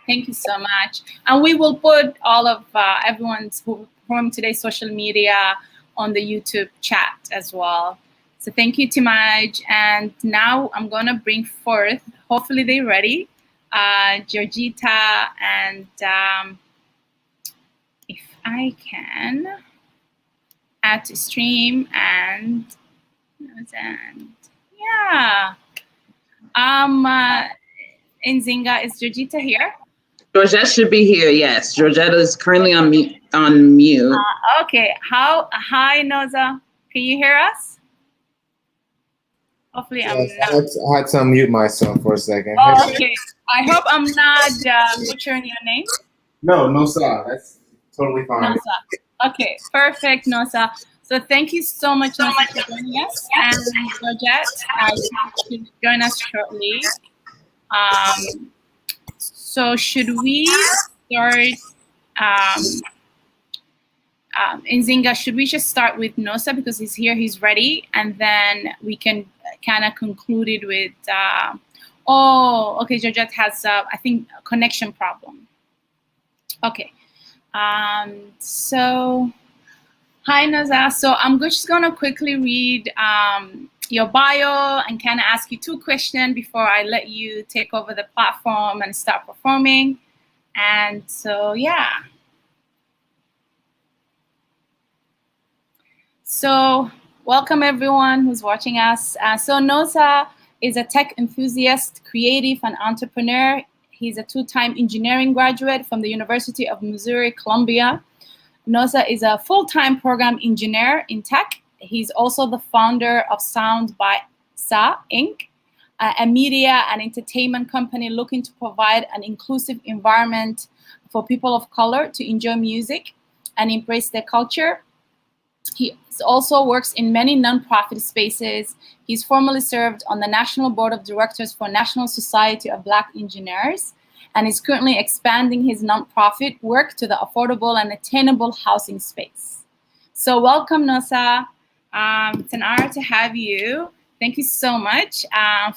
Thank you so much. And we will put all of everyone's who performed today's social media on the YouTube chat as well. So thank you, Timaj. And now I'm going to bring forth, hopefully they're ready, Georgita, and if I can add to stream and yeah. Nzinga, is Georgita here? Georgette should be here, yes. Georgette is currently on mute. Okay. Hi, Noza. Can you hear us? Hopefully yes, I'm not. I had to unmute myself for a second. Oh, okay. I hope I'm not butchering your name. No, sir. That's totally fine. Nosa. Okay, perfect, Nosa. So thank you so much, Nosa, for joining us. And Georgette, should join us shortly. So should we start, Nzinga, should we just start with Nosa because he's here, he's ready, and then we can kind of conclude it with, okay, Georgette has, I think, a connection problem. Okay, so, hi Nosa. So I'm just gonna quickly read your bio and kind of ask you 2 questions before I let you take over the platform and start performing. And so, yeah. So welcome everyone who's watching us. So Nosa is a tech enthusiast, creative, and entrepreneur. He's a 2-time engineering graduate from the University of Missouri, Columbia. Nosa is a full-time program engineer in tech. He's also the founder of Sound by Sa Inc., a media and entertainment company looking to provide an inclusive environment for people of color to enjoy music and embrace their culture. He also works in many nonprofit spaces. He's formerly served on the National Board of Directors for National Society of Black Engineers, and is currently expanding his nonprofit work to the affordable and attainable housing space. So welcome, Nosa. It's an honor to have you. Thank you so much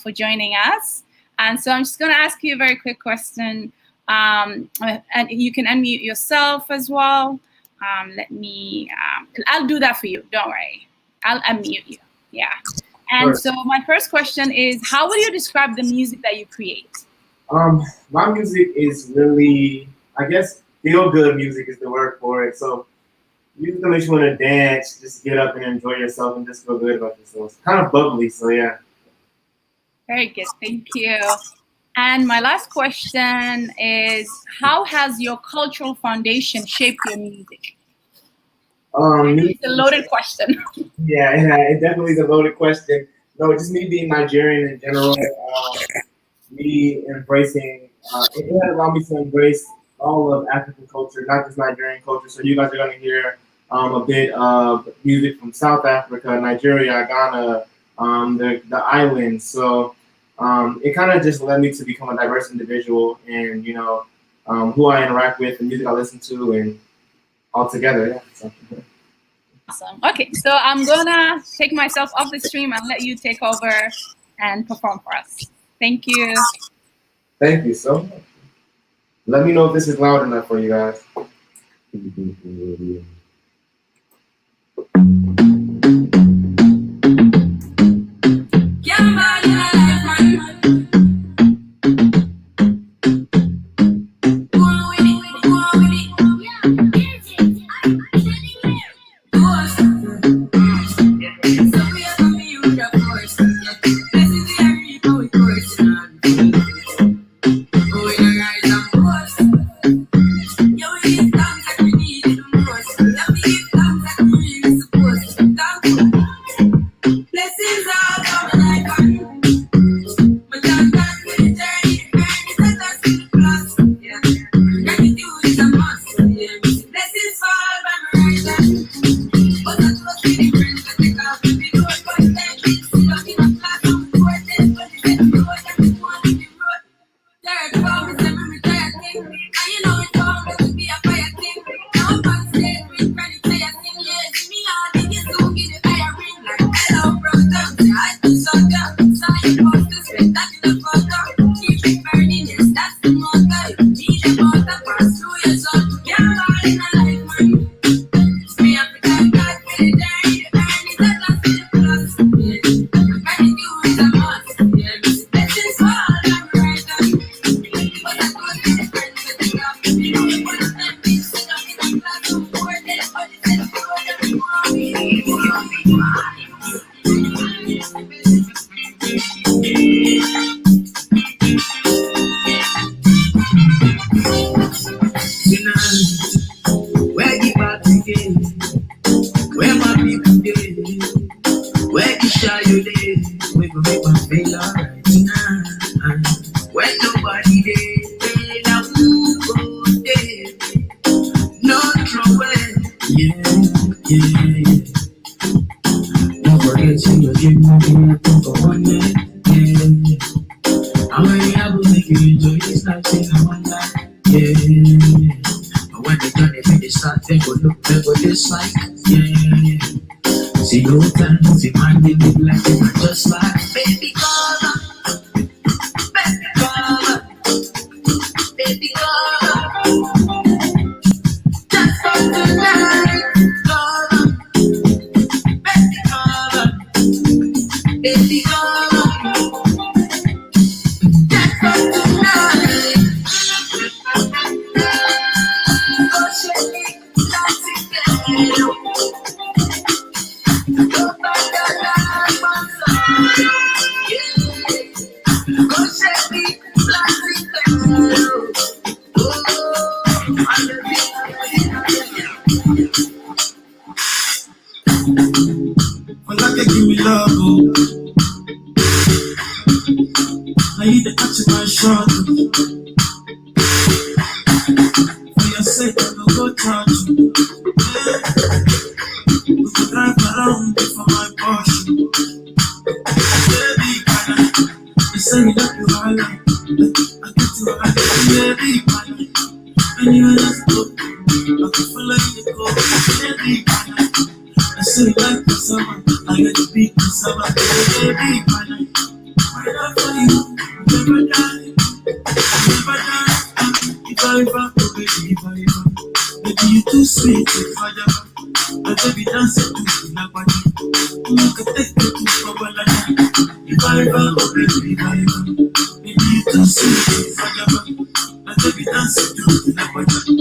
for joining us. And so I'm just going to ask you a very quick question. And you can unmute yourself as well. I'll do that for you. Don't worry. I'll unmute you. Yeah. And so my first question is, how would you describe the music that you create? My music is really, I guess, feel-good music is the word for it. So music that makes you want to dance, just get up and enjoy yourself and just feel good about yourself. It's kind of bubbly, so yeah. Very good. Thank you. And my last question is, how has your cultural foundation shaped your music? It's a loaded question. Yeah, it definitely is a loaded question. No, just me being Nigerian in general, me embracing, it allowed me to embrace all of African culture, not just Nigerian culture. So you guys are going to hear a bit of music from South Africa, Nigeria, Ghana, the islands. So it kind of just led me to become a diverse individual, and who I interact with, the music I listen to, and all together. Yeah. So. Awesome. Okay, so I'm gonna take myself off the stream and let you take over and perform for us. Thank you. Thank you so much. Let me know if this is loud enough for you guys. Yeah. Where you back again? Where my people dey? Where you shine your day? We go make my feel alright tonight. When nobody dey, now who go dey? No trouble. Yeah. Don't forget you dream of being a thing for one night. Yeah. How many albums make you enjoy this life? Say I want that. Yeah. And when they done it, they start, they go look, they go dislike. Yeah. See no time, see man, they look like they were just like baby girl, baby girl, baby girl. Just for tonight, girl, baby girl, baby girl. Just for tonight. Oh, shit, that's it, girl. Well, I can give me love, oh. Now you the touch of my shoulder. For your sake, I will go touch you. Yeah. We could drive around for my Porsche. Baby, they say you love you all. I get to highlight. Baby, anywhere let's go. I can follow you to go. Baby, I say you like the summer. I get to beat the summer. Baby, my love for you, never die. Never die. If I ever, oh baby, if I ever. Baby, you too sweet, if I ever. My baby dancing to you like what you can take me to Kabalaya. If I ever, oh baby, if I ever. Baby, you too sweet, if I ever. My baby dancing to you like what you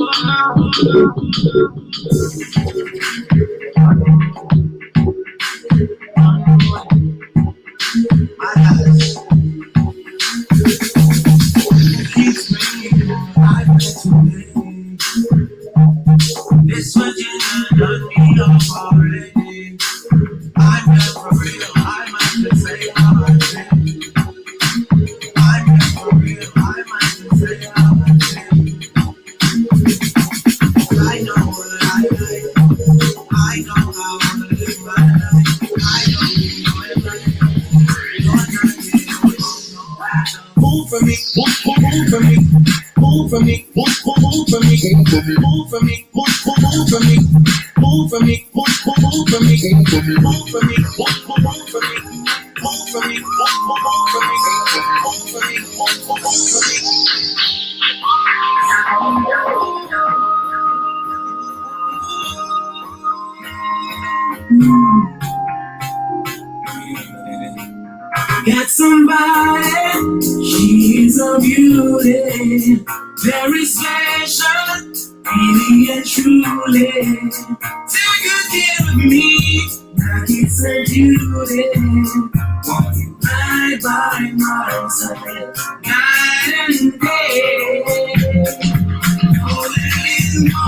This was you done me up already. I'm never real, I might just say how I feel. I'm never real, I might just say how I feel. I know what I like, I know how I wanna live my life. I know you know everything, you're not here, move for me, move for me. Move for me, move for me, move for me, move for me, move for me, move for me, move for me, move for me, move for me, move for me, move for me, move for me, move for me, move for me. Get somebody, she's a beauty, very special, really and truly. Take good care of me, now it's a duty. Want you right by my side, night and day. No, there is no,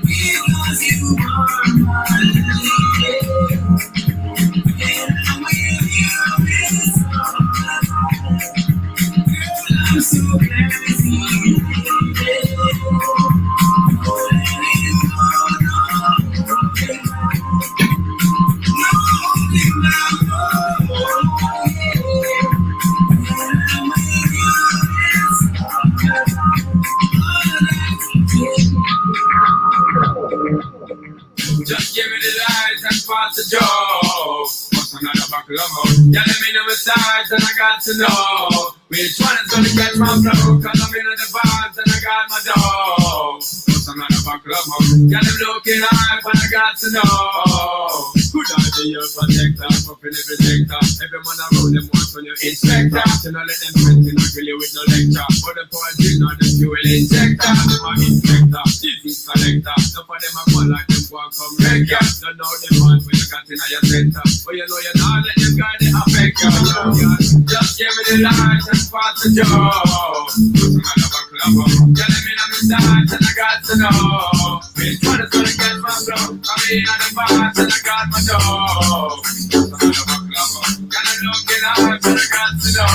because you are my lady. I'm so crazy. Just give me the lights and pass the joke. What's another buckle of hope? Yeah, let me know the sides and I got to know which one is gonna get my flow. Cause I'm in the vibes and I got my dough. What's another buckle of hope? Got them looking high, but I got to know. Could I be your protector, fulfill every sector? Every man around them wants on your inspector. So now let them threaten to kill you with no lecture. But the poison on the fuel injector. Them a inspector, disease collector. Some of them a go like them go and come wreck ya. Don't know the man when you got in your center. But you know you're not let them guy they affect you. Just give me the light and pass the job. Put some out of a club. Tell them in on the start and I got to know. Which one is gonna get my blow? I'm in on the box and I got my dog. Put some out of a club. Gotta look it up and I got to know.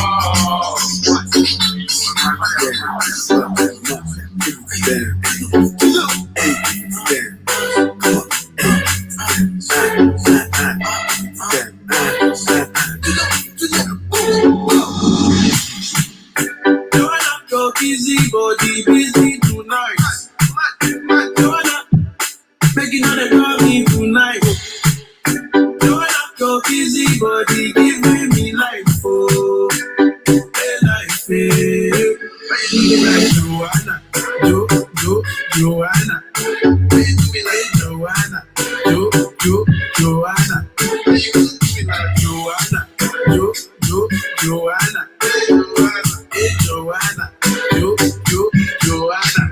Easy body busy tonight. Making all the love tonight. Go easy body giving me life, oh, hey life, hey. Like Joanna, Joanna. Make me like Joanna, Joanna. Make me like Joanna, Joanna. Hey Joanna, Joanna.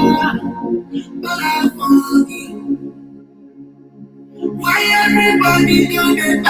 but I want you. Why everybody can get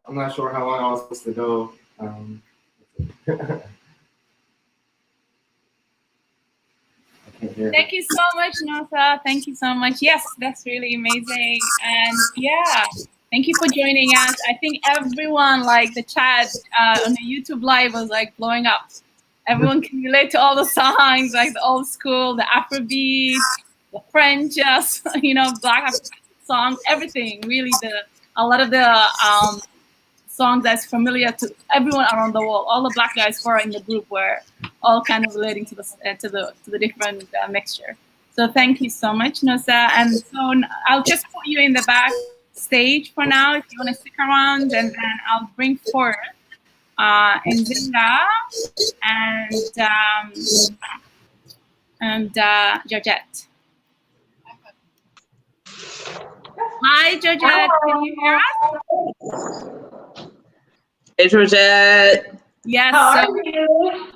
I'm not sure how long I was supposed to go. Thank you so much, Nosa. Thank you so much. Yes, that's really amazing. And yeah, thank you for joining us. I think everyone, like the chat on the YouTube live was like blowing up. Everyone can relate to all the songs, like the old school, the Afrobeat, the French, you know, Black songs, everything. Really, a lot of the songs that's familiar to everyone around the world. All the Black guys who are in the group were all kind of relating to the different mixture. So thank you so much, Nosa. And so I'll just put you in the back stage for now if you want to stick around, and then I'll bring forth Nzinga and Georgette. Hi, Georgette. Can you hear us? Hey, Georgette. Yes. How are you?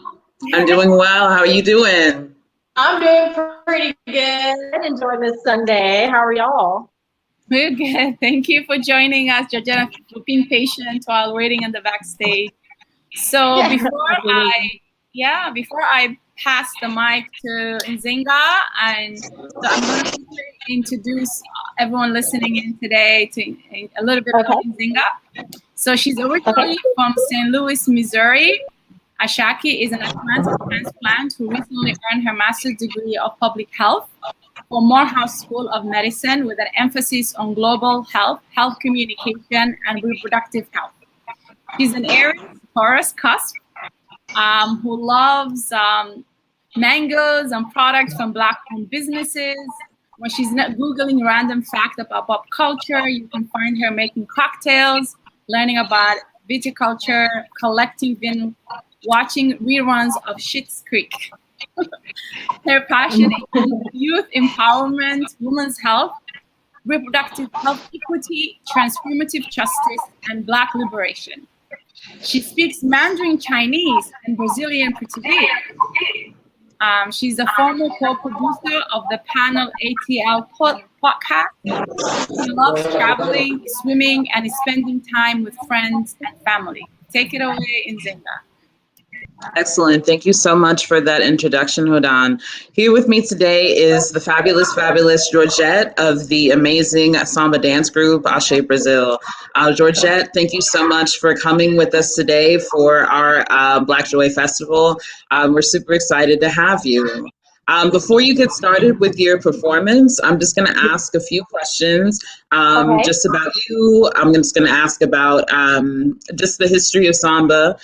I'm doing well. How are you doing? I'm doing pretty good. Enjoying this Sunday. How are y'all? We're good. Thank you for joining us, Georgette, for being patient while waiting in the backstage. So Yeah, before I pass the mic to Nzinga, and so I'm going to introduce everyone listening in today to a little bit about Nzinga. So she's originally from St. Louis, Missouri. Ashaki is an Atlanta transplant who recently earned her master's degree of public health from Morehouse School of Medicine with an emphasis on global health, health communication, and reproductive health. She's an Aries, Taurus cusp, who loves mangoes and products from Black-owned businesses. When she's not Googling random facts about pop culture, you can find her making cocktails, learning about viticulture, collecting vin, watching reruns of Schitt's Creek. Her passion is youth empowerment, women's health, reproductive health equity, transformative justice, and Black liberation. She speaks Mandarin Chinese and Brazilian Portuguese. She's a former co-producer of the Panel ATL podcast. She loves traveling, swimming, and spending time with friends and family. Take it away, Nzinga. Excellent. Thank you so much for that introduction, Hodan. Here with me today is the fabulous Georgette of the amazing samba dance group, Ashe Brazil. Georgette, thank you so much for coming with us today for our Black Joy Festival. We're super excited to have you. Before you get started with your performance, I'm just going to ask a few questions just about you. I'm just going to ask about just the history of samba.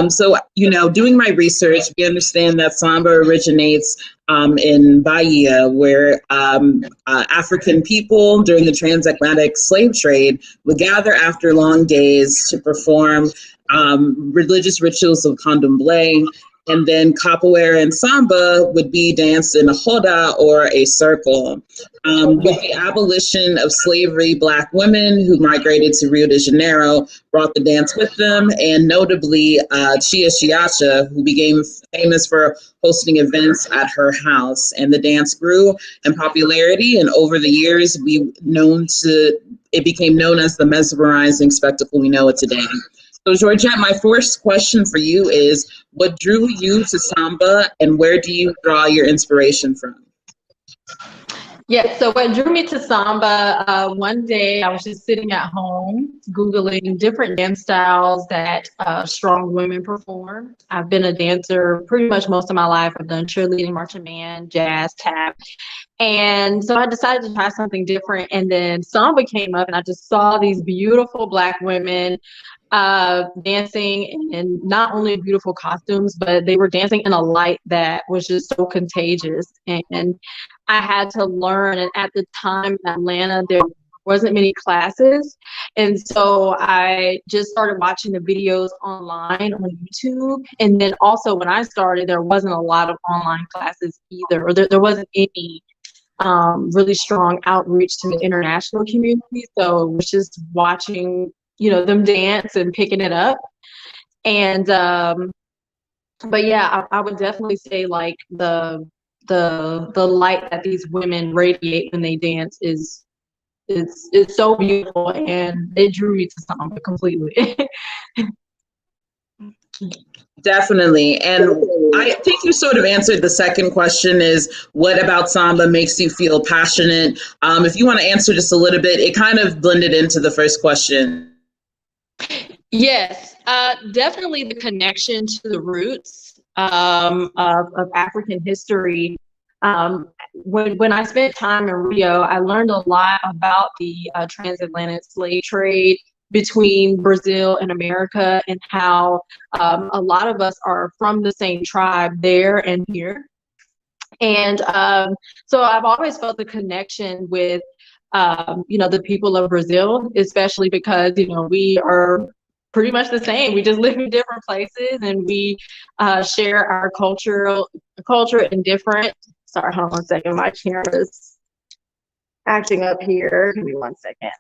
So, you know, doing my research, we understand that samba originates in Bahia, where African people during the transatlantic slave trade would gather after long days to perform religious rituals of candomblé. And then capoeira and samba would be danced in a roda or a circle. With the abolition of slavery, Black women who migrated to Rio de Janeiro brought the dance with them, and notably Chia Chiacha, who became famous for hosting events at her house. And the dance grew in popularity, and over the years, it became known as the mesmerizing spectacle we know it today. So Georgette, my first question for you is, what drew you to samba, and where do you draw your inspiration from? Yeah, so what drew me to samba, one day I was just sitting at home, Googling different dance styles that strong women perform. I've been a dancer pretty much most of my life. I've done cheerleading, marching band, jazz, tap. And so I decided to try something different. And then samba came up, and I just saw these beautiful Black women dancing in not only beautiful costumes, but they were dancing in a light that was just so contagious. And I had to learn. And at the time in Atlanta, there wasn't many classes. And so I just started watching the videos online on YouTube. And then also when I started, there wasn't a lot of online classes either, or there wasn't any really strong outreach to the international community. So it was just watching, you know, them dance and picking it up. And but yeah, I would definitely say like the light that these women radiate when they dance is so beautiful, and it drew me to samba completely. Definitely. And I think you sort of answered the second question, is what about samba makes you feel passionate? If you want to answer just a little bit, it kind of blended into the first question. Yes, definitely the connection to the roots of African history. When I spent time in Rio, I learned a lot about the transatlantic slave trade between Brazil and America, and how a lot of us are from the same tribe there and here. And so I've always felt the connection with, you know, the people of Brazil, especially because, you know, we are pretty much the same. We just live in different places, and we share our culture in different. Sorry, hold on 1 second. My camera's acting up here. Give me 1 second.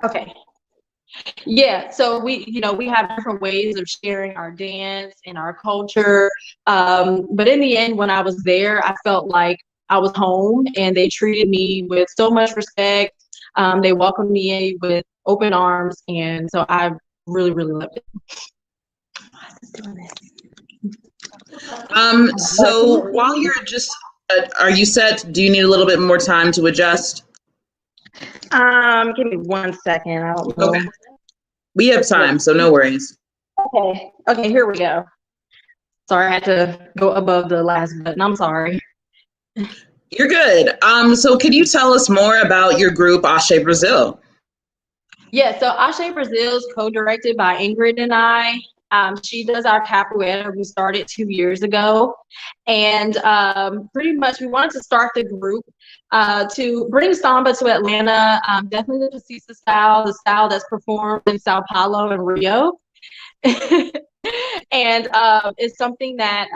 Okay. Yeah, so we have different ways of sharing our dance and our culture. But in the end, when I was there, I felt like I was home, and they treated me with so much respect. They welcomed me with open arms, and so I really, really loved it. Why is this doing this? So while you're just, are you set? Do you need a little bit more time to adjust? Give me 1 second. I don't know. Okay. We have time, so no worries. Okay, here we go. Sorry, I had to go above the last button. I'm sorry. You're good. So could you tell us more about your group, Ashe Brazil? Yeah, so Ashe Brazil is co-directed by Ingrid and I. She does our capoeira. We started 2 years ago, and pretty much we wanted to start the group to bring samba to Atlanta. Definitely the Pasista style, the style that's performed in Sao Paulo and Rio. And it's something that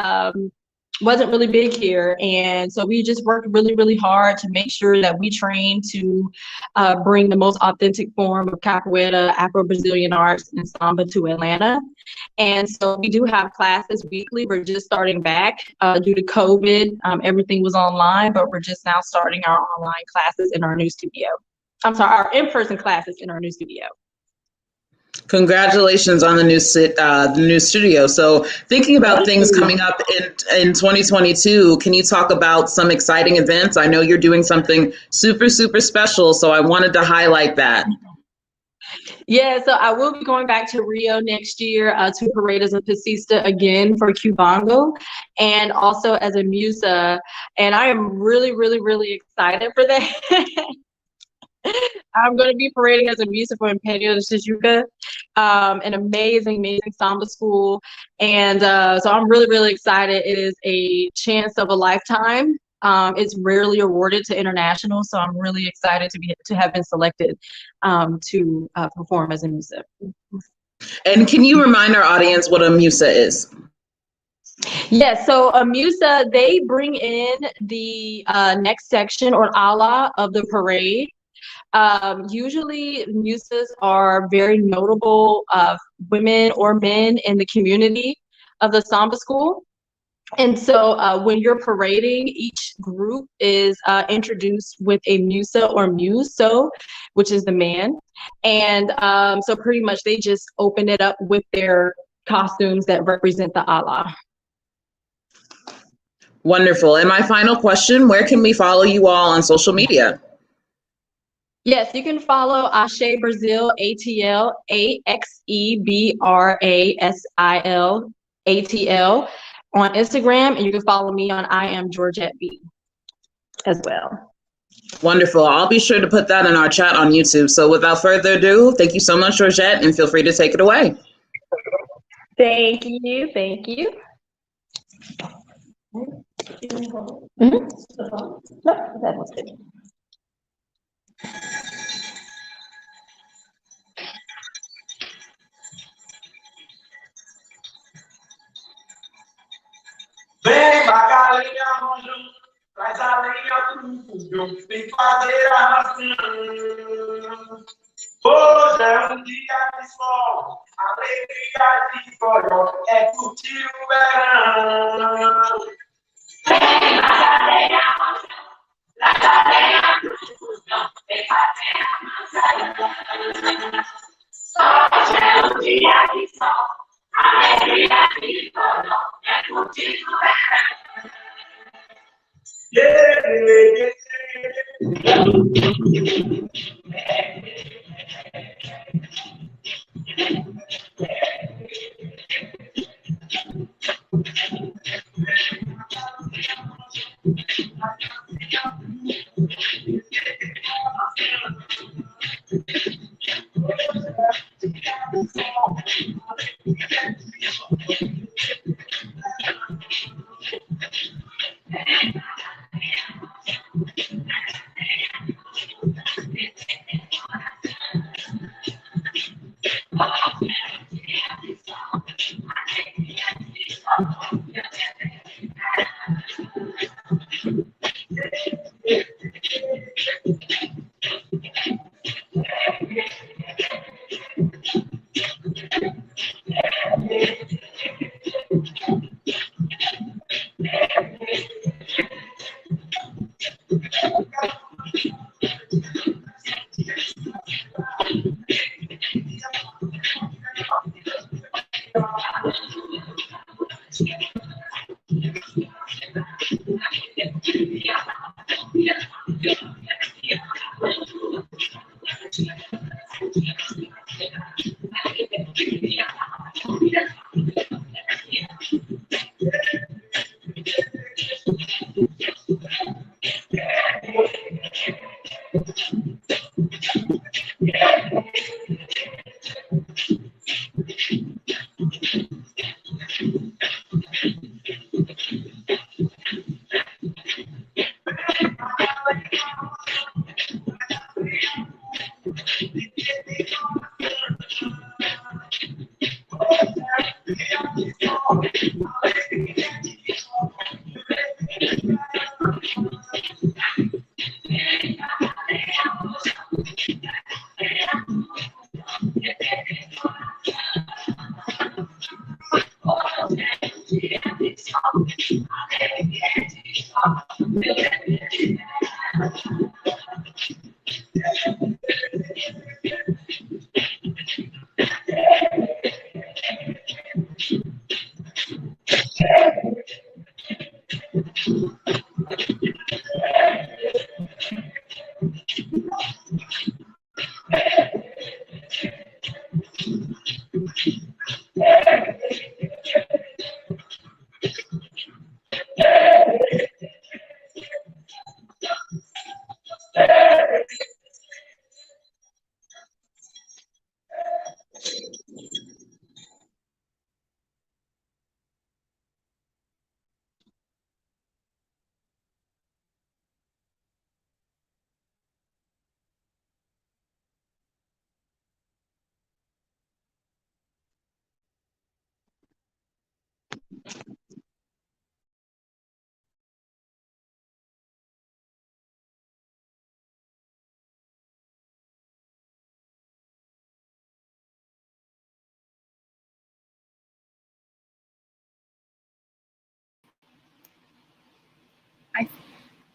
wasn't really big here, and so we just worked really, really hard to make sure that we train to bring the most authentic form of capoeira, Afro-Brazilian arts, and samba to Atlanta. And so we do have classes weekly. We're just starting back due to COVID. Everything was online, but we're just now starting our online classes in our new studio. I'm sorry, our in-person classes in our new studio. Congratulations on the new studio. So thinking about things coming up in 2022, can you talk about some exciting events? I know you're doing something super, super special, so I wanted to highlight that. Yeah, so I will be going back to Rio next year to parade as a Pasista again for Cubango, and also as a Musa. And I am really, really, really excited for that. I'm going to be parading as a Musa for Imperio de Tijuca, an amazing, amazing samba school. And so I'm really, really excited. It is a chance of a lifetime. It's rarely awarded to international, so I'm really excited to have been selected to perform as a Musa. And can you remind our audience what a Musa is? Yes, so a Musa, they bring in the next section or ala of the parade. Usually Musas are very notable women or men in the community of the samba school. And so when you're parading, each group is introduced with a Musa or Muso, which is the man. And so pretty much they just open it up with their costumes that represent the ala. Wonderful. And my final question, where can we follow you all on social media? Yes, you can follow Ashe Brazil, ATL, AXEBRASIL, ATL on Instagram, and you can follow me on I am Georgette B as well. Wonderful. I'll be sure to put that in our chat on YouTube. So without further ado, thank you so much, Georgette, and feel free to take it away. Thank you. Thank you. Mhm. No, that was good. Vem, bacalhinha, rojo, traz a lenha pro fogão, vem fazer a ração. Hoje é um dia de sol, alegria de forró, é curtir o verão. Vem, bacalhinha, rojo, traz a lenha pro fogão, vem fazer a ração. Hoje é um dia de sol, alegria de forró, é curtir o verão. Yeah, yeah,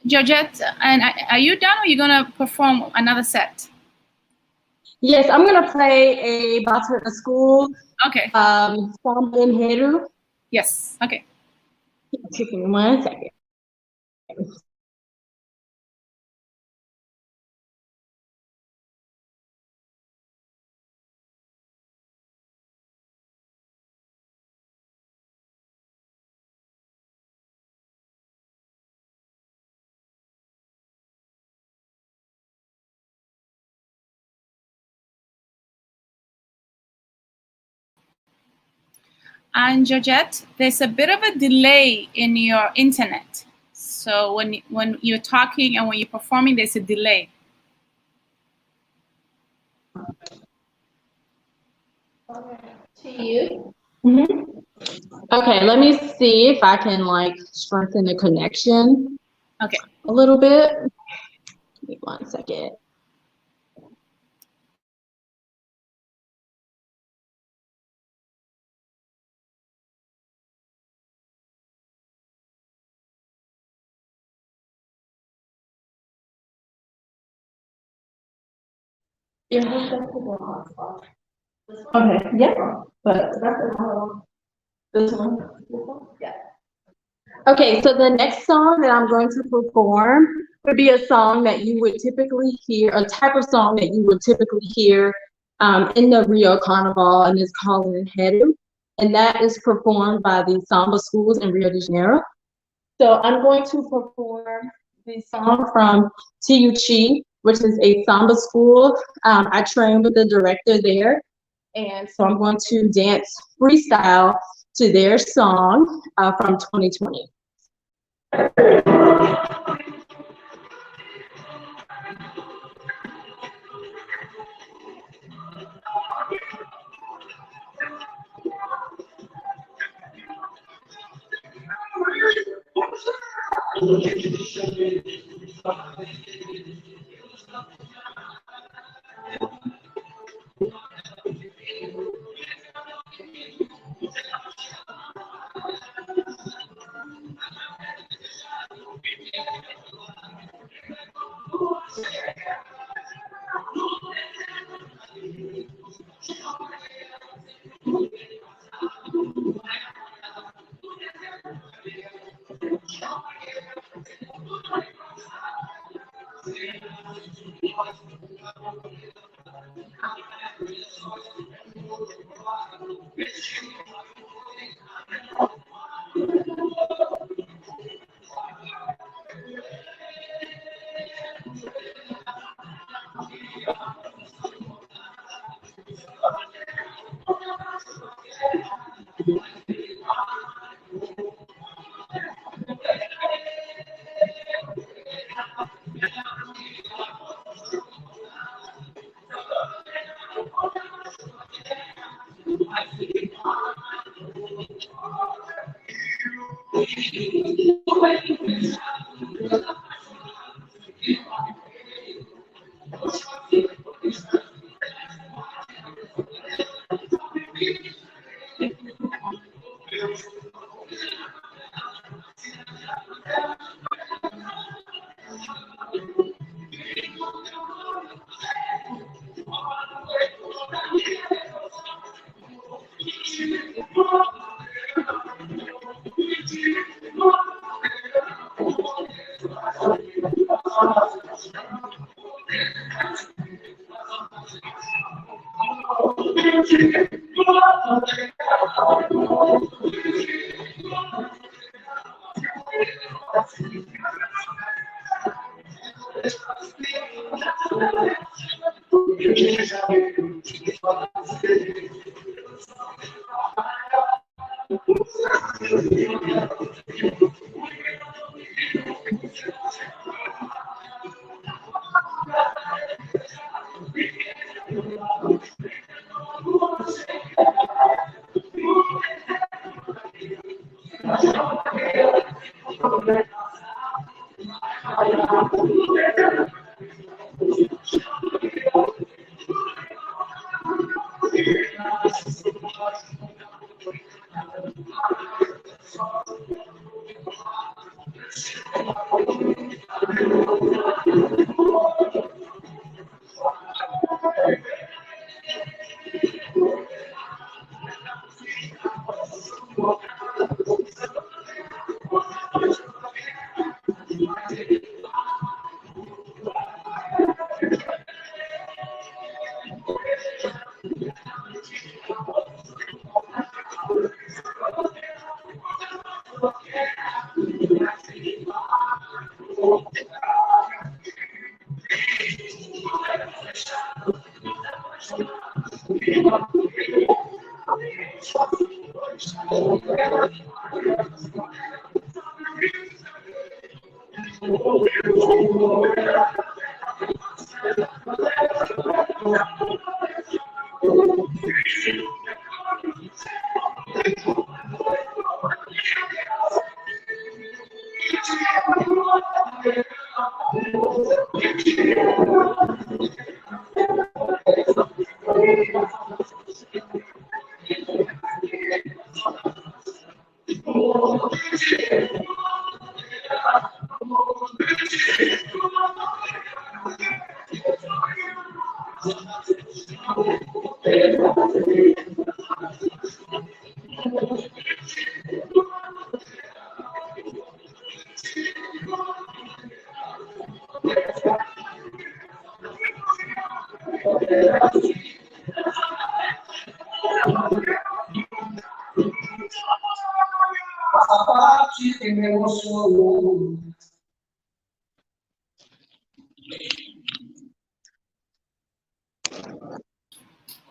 Georgette, and are you done, or are you gonna perform another set? Yes, I'm gonna play a Bachelor of School. Okay. Samba in Heru. Yes. Okay. Give me 1 second. And Georgette, there's a bit of a delay in your internet. So when you're talking and when you're performing, there's a delay. To you. Okay, let me see if I can like strengthen the connection. Okay. A little bit. Give me 1 second. Okay, yeah, but this one. Yeah. Okay, so the next song that I'm going to perform would be a song that you would typically hear, a type of song that you would typically hear in the Rio Carnival, and it's called Enredo, and that is performed by the samba schools in Rio de Janeiro. So I'm going to perform the song from TUC, which is a samba school. I trained with the director there, and so I'm going to dance freestyle to their song from 2020.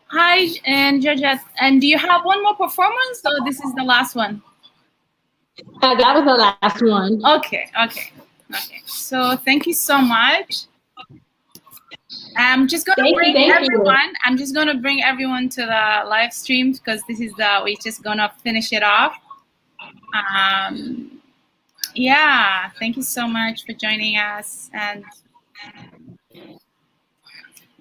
Hi, and Georgette. And do you have one more performance, or this is the last one? That was the last one. Okay. So thank you so much. I'm just gonna bring everyone. I'm just gonna bring everyone to the live stream because this is we're just gonna finish it off. Yeah, thank you so much for joining us. And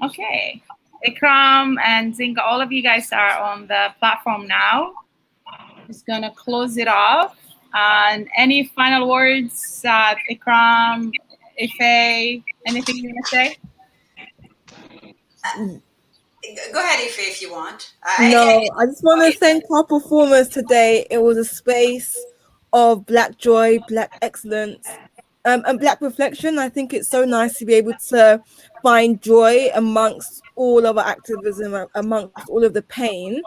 okay, Ikram and Zinga, all of you guys are on the platform now. Just gonna close it off. And any final words, Ikram, Ife, anything you wanna say? Go ahead, Ife, if you want. I just want to thank our performers today. It was a space of Black joy, Black excellence, and Black reflection. I think it's so nice to be able to find joy amongst all of our activism, amongst all of the pain.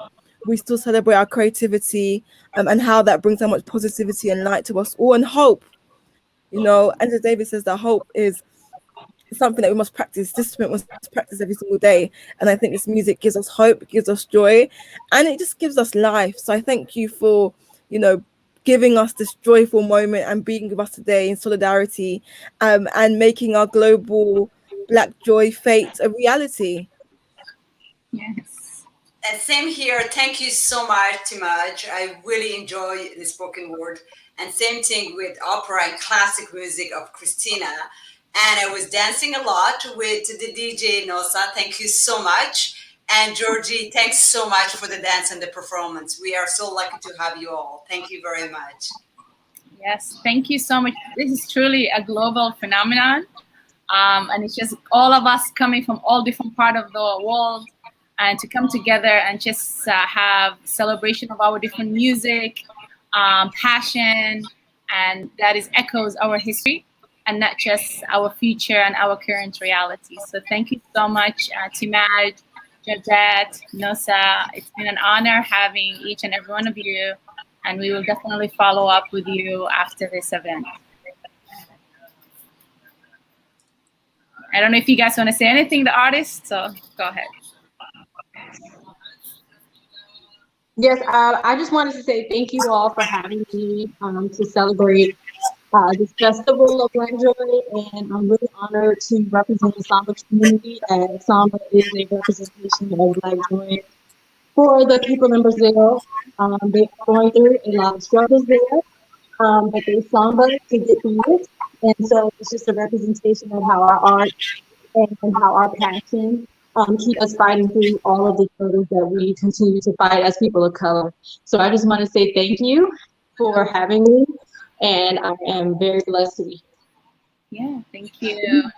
We still celebrate our creativity and how that brings so much positivity and light to us all, and hope. You know, Angela Davis says that hope is something that we must practice. This must practice every single day. And I think this music gives us hope, gives us joy, and it just gives us life. So I thank you for, giving us this joyful moment and being with us today in solidarity, and making our global Black joy fate a reality. Yes. And same here. Thank you so much, Timaj. I really enjoy the spoken word. And same thing with opera and classic music of Christina. And I was dancing a lot with the DJ Nosa. Thank you so much. And Georgie, thanks so much for the dance and the performance. We are so lucky to have you all. Thank you very much. Yes, thank you so much. This is truly a global phenomenon. And it's just all of us coming from all different parts of the world and to come together and just have celebration of our different music, passion, and that is echoes our history and not just our future and our current reality. So thank you so much, Timaj, Georgette, Nosa. It's been an honor having each and every one of you, and we will definitely follow up with you after this event. I don't know if you guys want to say anything, the artists, so go ahead. Yes, I just wanted to say thank you all for having me to celebrate this festival of Black joy, and I'm really honored to represent the Samba community, as Samba is a representation of Black joy for the people in Brazil. They are going through a lot of struggles there, but they Samba to get through it, and so it's just a representation of how our art and how our passion keep us fighting through all of the struggles that we continue to fight as people of color. So I just want to say thank you for having me, and I am very blessed to be here. Yeah, thank you.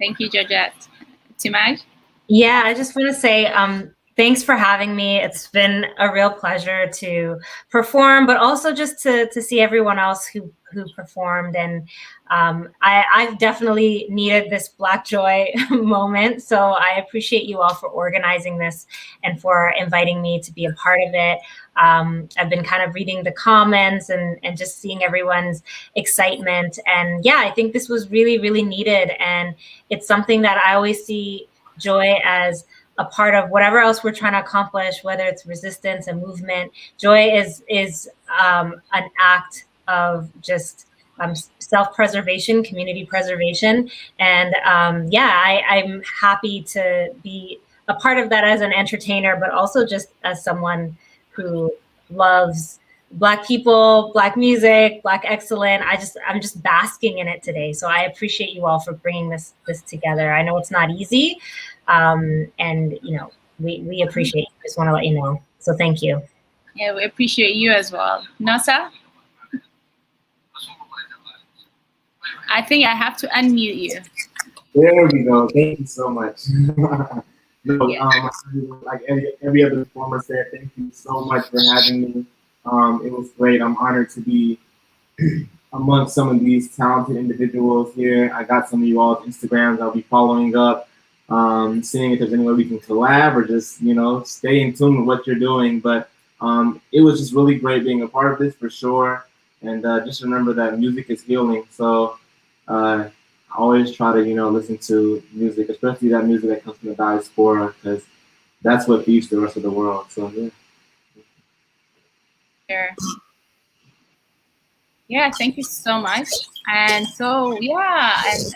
Thank you, Georgette. Timaj? Yeah, I just want to say thanks for having me. It's been a real pleasure to perform, but also just to see everyone else who performed. And I've definitely needed this Black joy moment. So I appreciate you all for organizing this and for inviting me to be a part of it. I've been kind of reading the comments and just seeing everyone's excitement. And yeah, I think this was really, really needed. And it's something that I always see joy as a part of whatever else we're trying to accomplish, whether it's resistance, a movement. Joy is an act of just self-preservation, community preservation. And I'm happy to be a part of that as an entertainer, but also just as someone who loves Black people, Black music, Black excellence. I'm just basking in it today. So I appreciate you all for bringing this together. I know it's not easy, and we appreciate you. Just want to let you know. So thank you. Yeah, we appreciate you as well. Nasa? I think I have to unmute you. There we go. Thank you so much. Like every other performer said, thank you so much for having me. It was great. I'm honored to be amongst some of these talented individuals here. I got some of you all's Instagrams I'll be following up, seeing if there's any way we can collab or just, stay in tune with what you're doing. But it was just really great being a part of this for sure. And just remember that music is healing. So I always try to, listen to music, especially that music that comes from the diaspora, because that's what feeds the rest of the world. So, yeah. Yeah, thank you so much. And so, and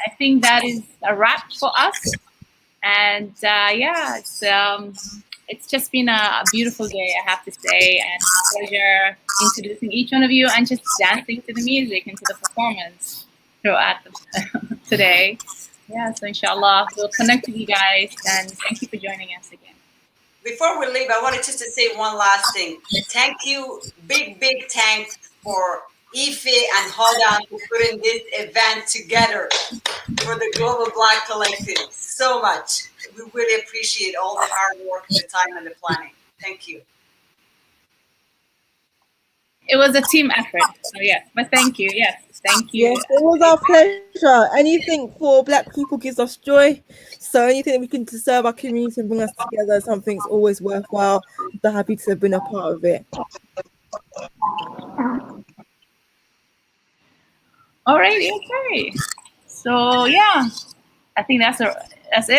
I think that is a wrap for us. And it's just been a beautiful day, I have to say, and a pleasure introducing each one of you and just dancing to the music and to the performance throughout today. Yeah, so inshallah, we'll connect with you guys, and thank you for joining us again. Before we leave, I wanted just to say one last thing. Thank you, big thanks for Ife and Hodan for putting this event together for the Global Black Collective so much. We really appreciate all the hard work, the time, and the planning. Thank you. It was a team effort, so yes, but thank you. Yes, thank you. Yes, it was our pleasure. Anything for Black people gives us joy. So anything we can to serve our community and bring us together, something's always worthwhile. I'm so happy to have been a part of it. All right, okay. So yeah, I think that's it.